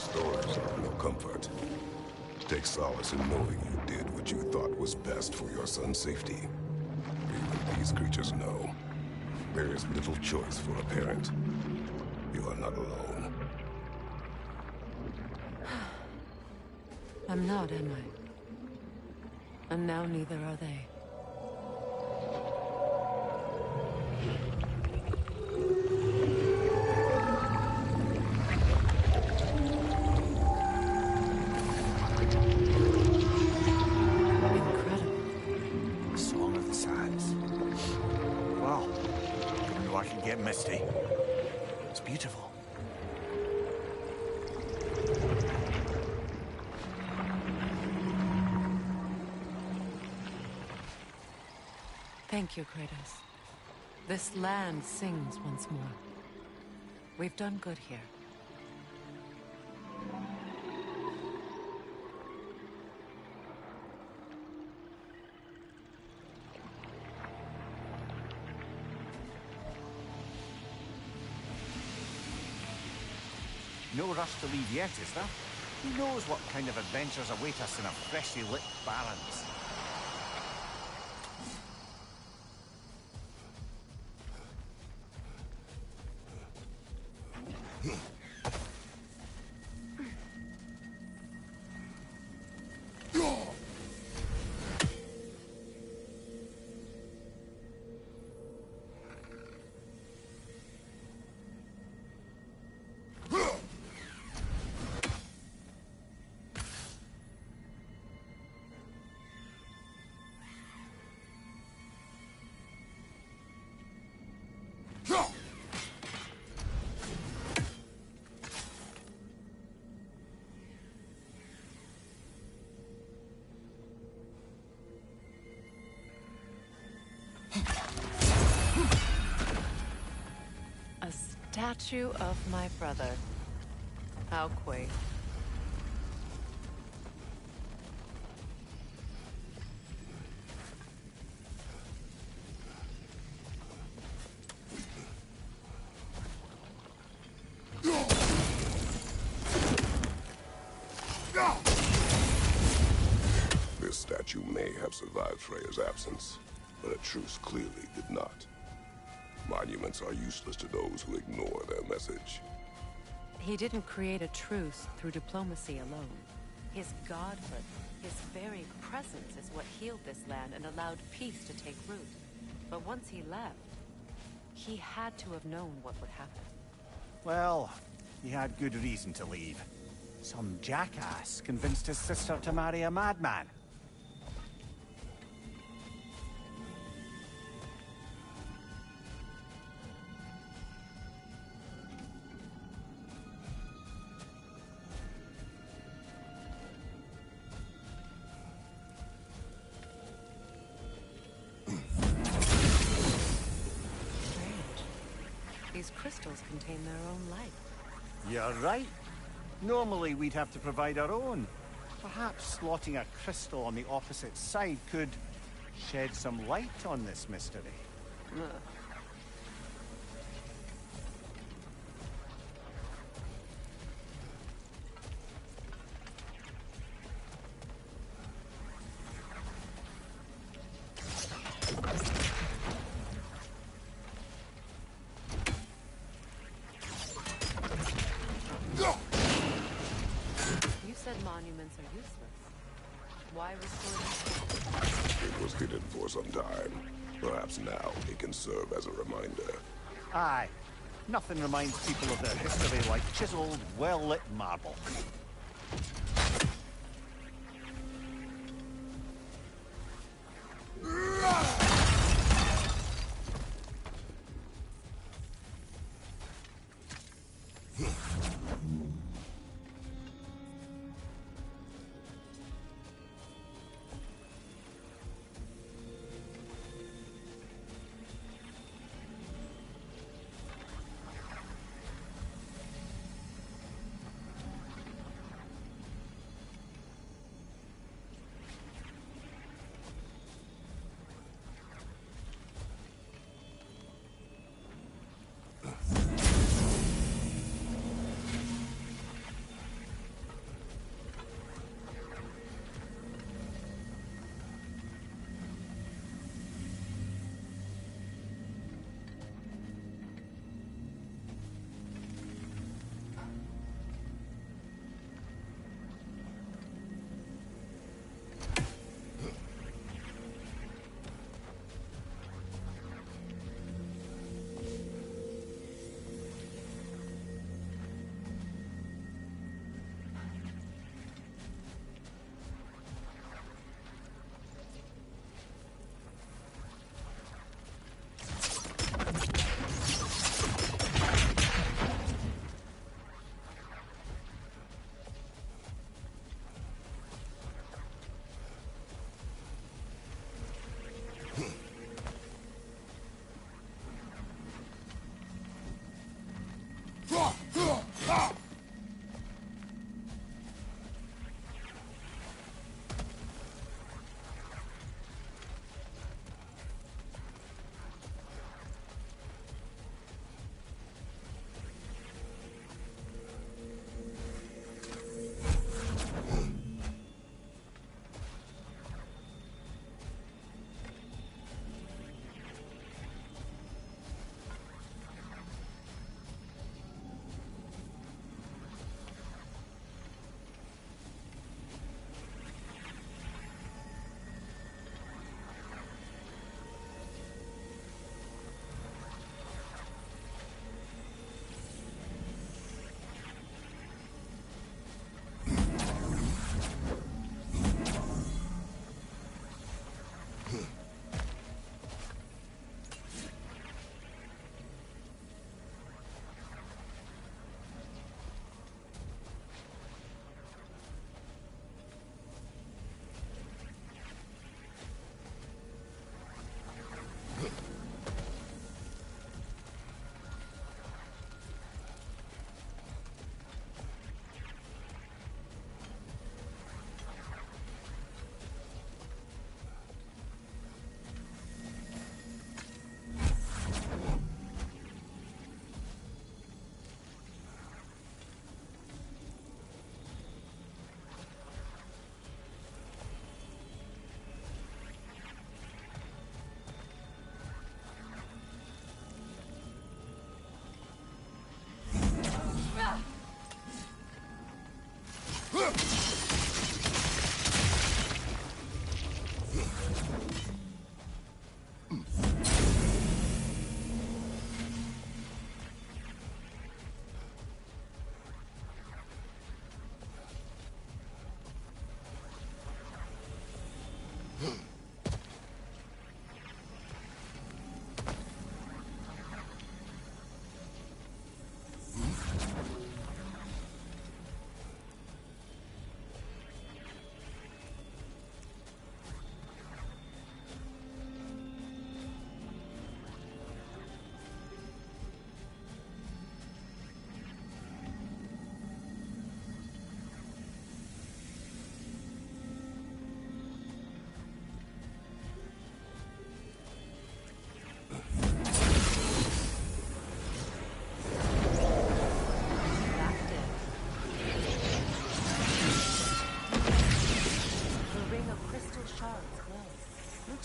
Speaker 3: stories are no comfort. Take solace in knowing you did what you thought was best for your son's safety. Even these creatures know. There is little choice for a parent. You are not alone.
Speaker 2: I'm not, am I? And now neither are they.
Speaker 1: Incredible. Song of the Sands. Well, I know I can get misty. It's beautiful.
Speaker 2: Thank you, Kratos. This land sings once more. We've done good here.
Speaker 1: No rush to leave yet, is there? Who knows what kind of adventures await us in our freshly lit barrens?
Speaker 2: A statue of my brother. How quaint.
Speaker 3: This statue may have survived Freya's absence, but a truce clearly did not. Monuments are useless to those who ignore their message.
Speaker 2: He didn't create a truce through diplomacy alone. His godhood, his very presence is what healed this land and allowed peace to take root. But once he left, he had to have known what would happen.
Speaker 1: Well, he had good reason to leave. Some jackass convinced his sister to marry a madman.
Speaker 2: These crystals contain their own light.
Speaker 1: You're right. Normally we'd have to provide our own. Perhaps slotting a crystal on the opposite side could shed some light on this mystery.
Speaker 2: You said monuments are useless. Why restore them?
Speaker 3: It was hidden for some time. Perhaps now it can serve as a reminder.
Speaker 1: Aye. Nothing reminds people of their history like chiseled, well-lit marble.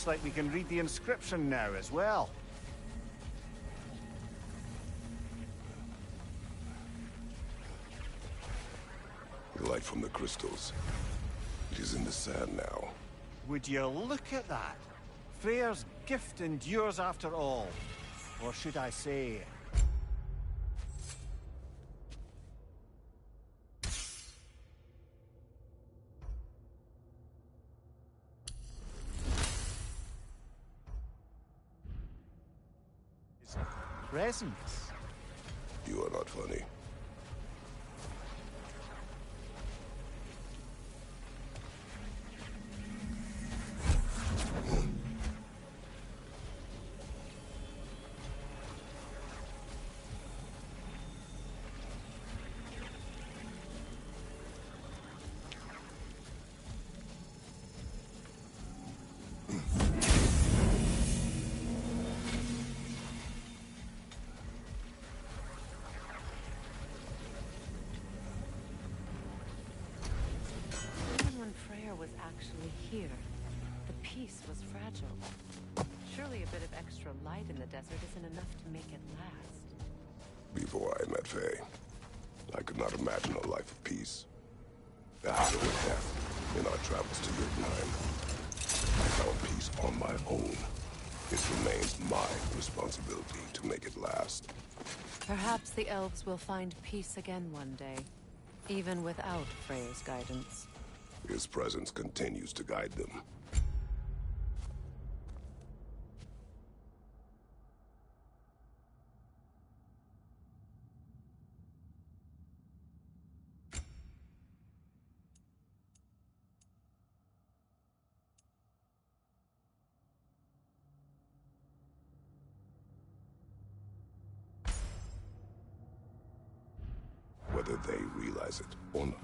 Speaker 1: Looks like we can read the inscription now as well.
Speaker 3: The light from the crystals. It is in the sand now.
Speaker 1: Would you look at that? Freyr's gift endures after all. Or should I say... presence.
Speaker 3: You are not funny.
Speaker 2: Actually here. The peace was fragile. Surely a bit of extra light in the desert isn't enough to make it last.
Speaker 3: Before I met Faye, I could not imagine a life of peace. After death, in our travels to Jotunheim, I found peace on my own. It remains my responsibility to make it last.
Speaker 2: Perhaps the elves will find peace again one day, even without Freyr's guidance.
Speaker 3: His presence continues to guide them. whether they realize it or not.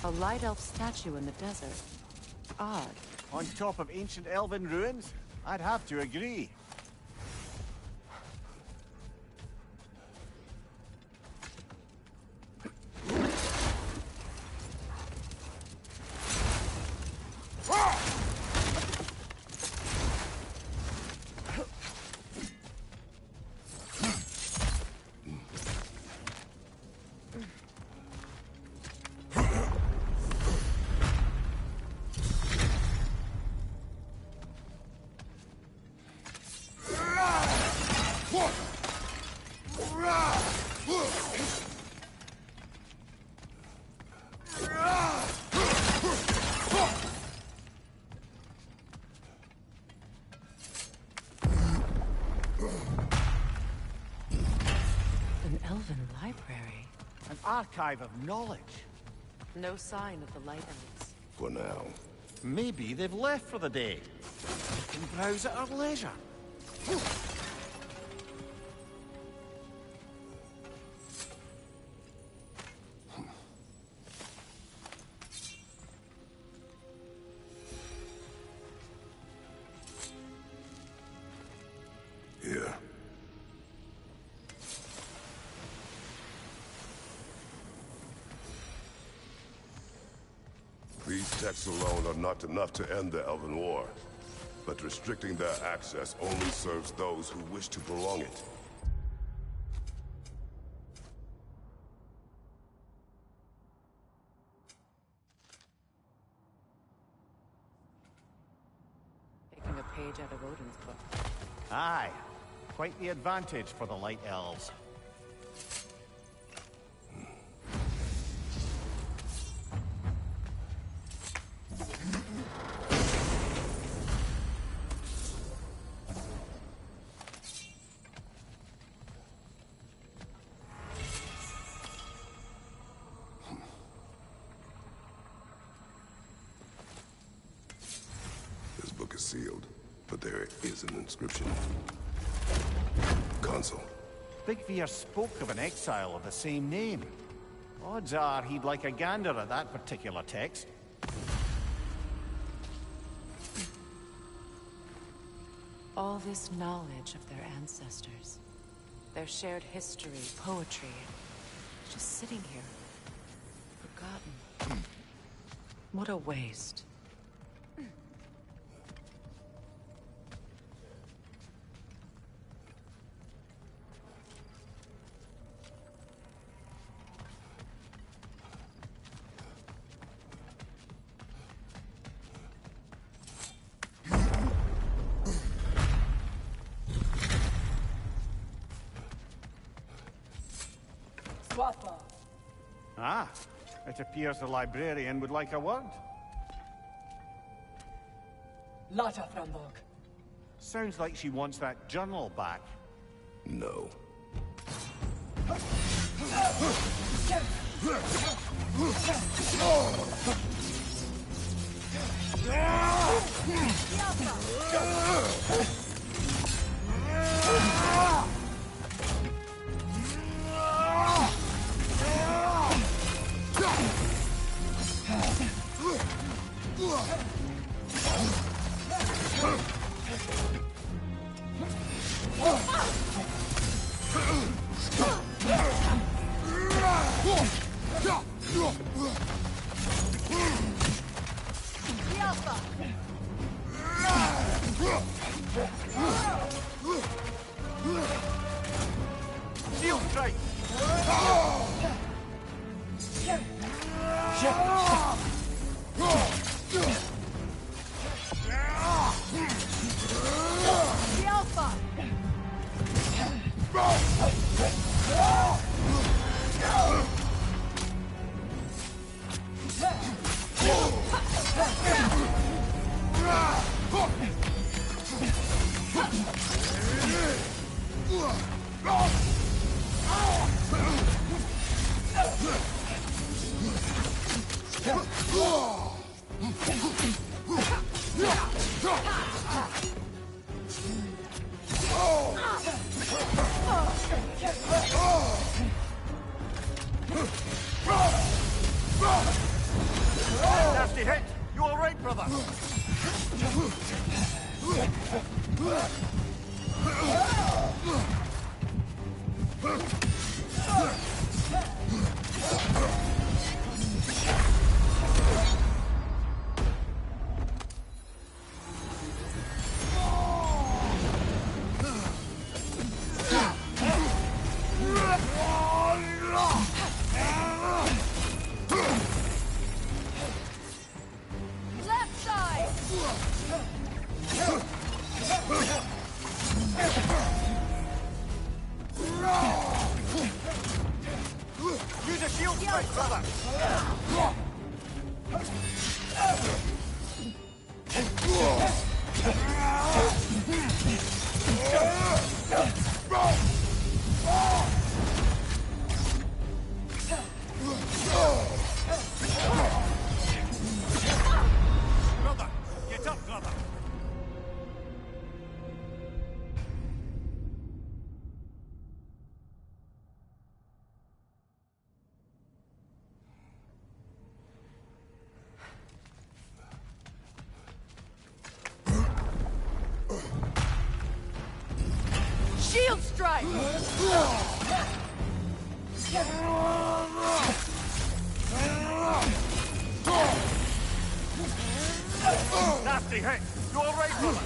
Speaker 2: A light elf statue in the desert. Odd.
Speaker 1: On top of ancient elven ruins? I'd have to agree.
Speaker 2: An elven library.
Speaker 1: An archive of knowledge.
Speaker 2: No sign of the light elves.
Speaker 3: For now.
Speaker 1: Maybe they've left for the day. We can browse at our leisure.
Speaker 3: Here. These texts alone are not enough to end the Elven War, but restricting their access only serves those who wish to prolong it.
Speaker 2: Taking a page out of Odin's book.
Speaker 1: Aye. Quite the advantage for the Light Elves.
Speaker 3: This book is sealed, but there is an inscription. Consul.
Speaker 1: Big Veer spoke of an exile of the same name. Odds are he'd like a gander at that particular text.
Speaker 2: All this knowledge of their ancestors, their shared history, poetry, just sitting here, forgotten. What a waste.
Speaker 1: Ah, it appears the librarian would like a word.
Speaker 10: Lata Framborg.
Speaker 1: Sounds like she wants that journal back.
Speaker 3: No.
Speaker 1: Shield strike! Nasty hit! You all right, brother?
Speaker 2: Left side!
Speaker 1: Use a shield strike, brother! Brother, get up, brother!
Speaker 2: Shield strike!
Speaker 1: Nasty hit! You all right, brother?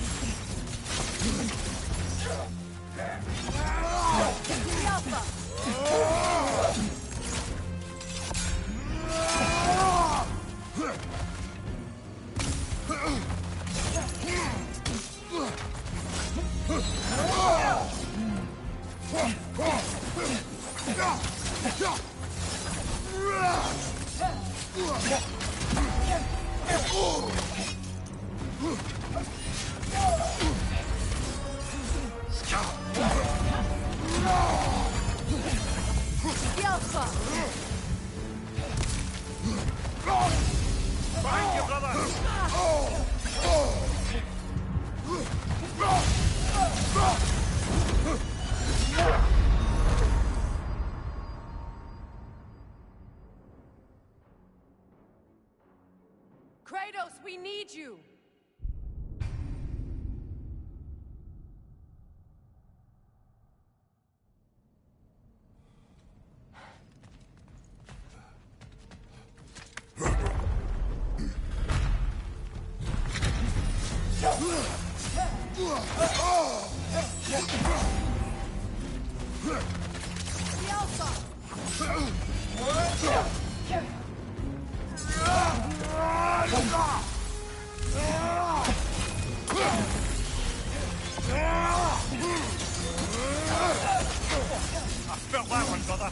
Speaker 1: Behind you, brother!
Speaker 2: Kratos, we need you!
Speaker 1: I felt that one, brother.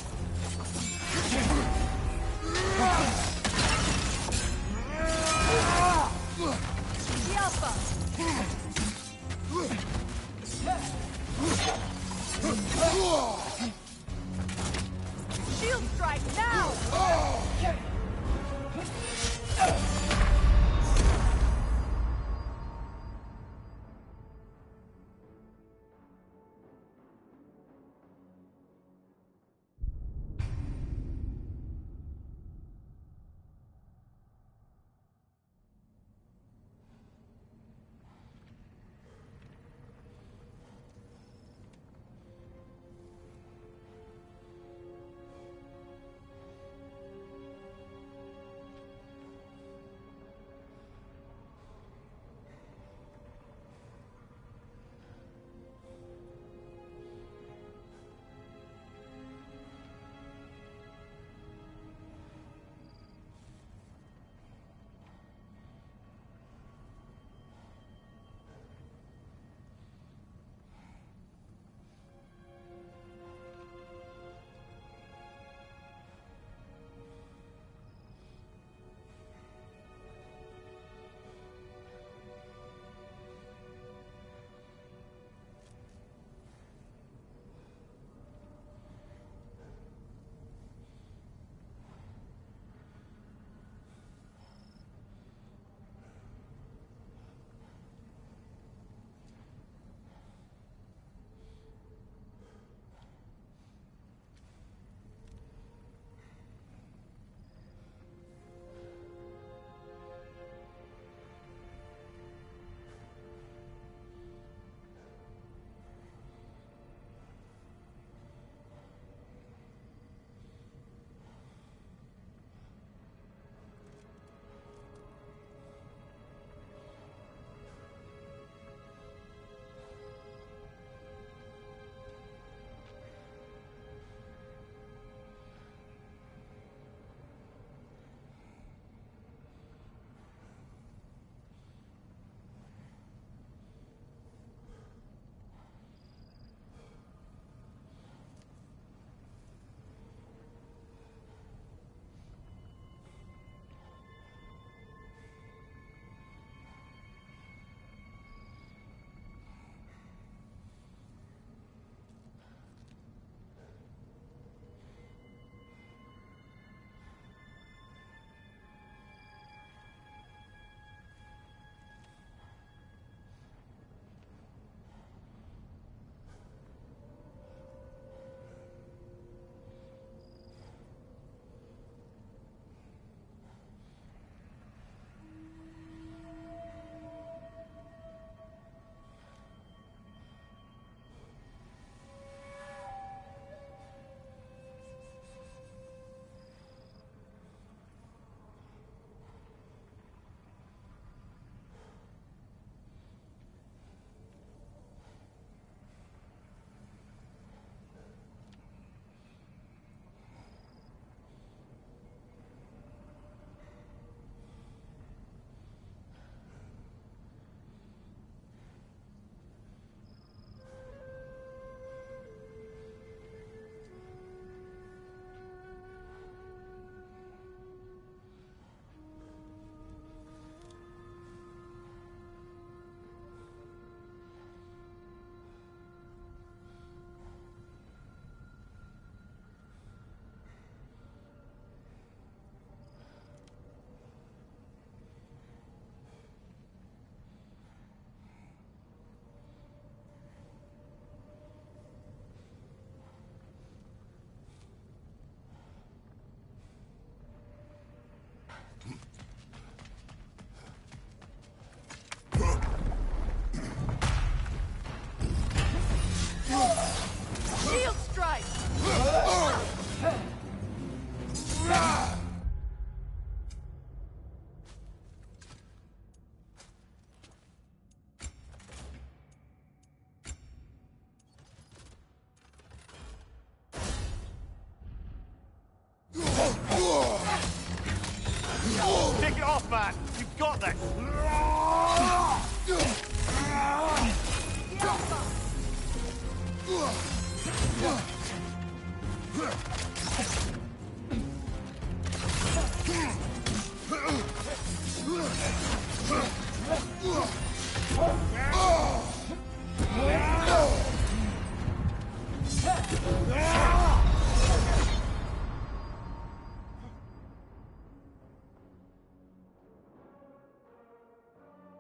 Speaker 1: off, man! You've got this!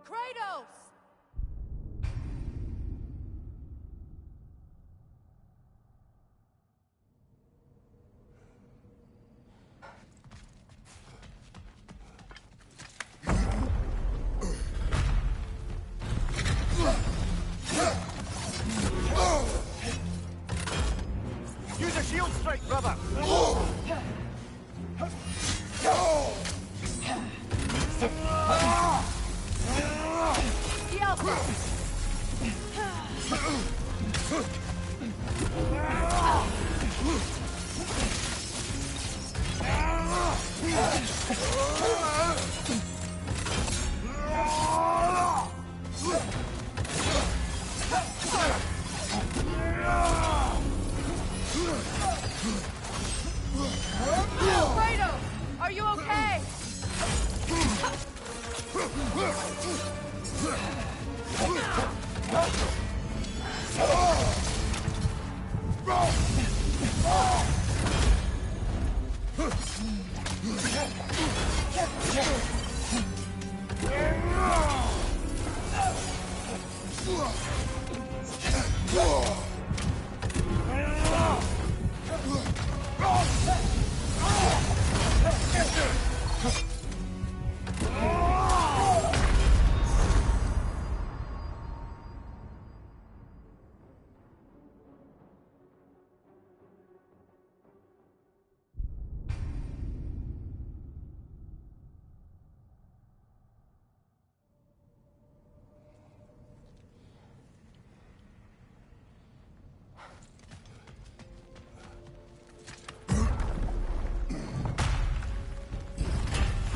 Speaker 2: Kratos!
Speaker 1: Use a shield strike, brother!
Speaker 2: Kratos! Are you okay?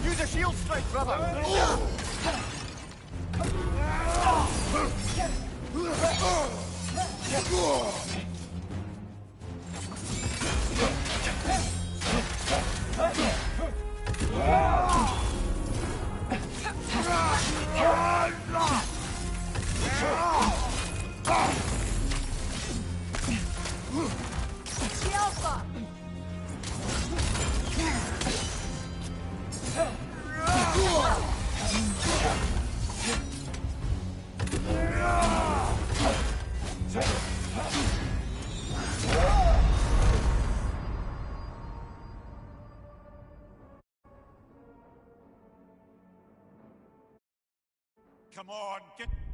Speaker 1: Use a shield strike, brother!
Speaker 5: Come on, get...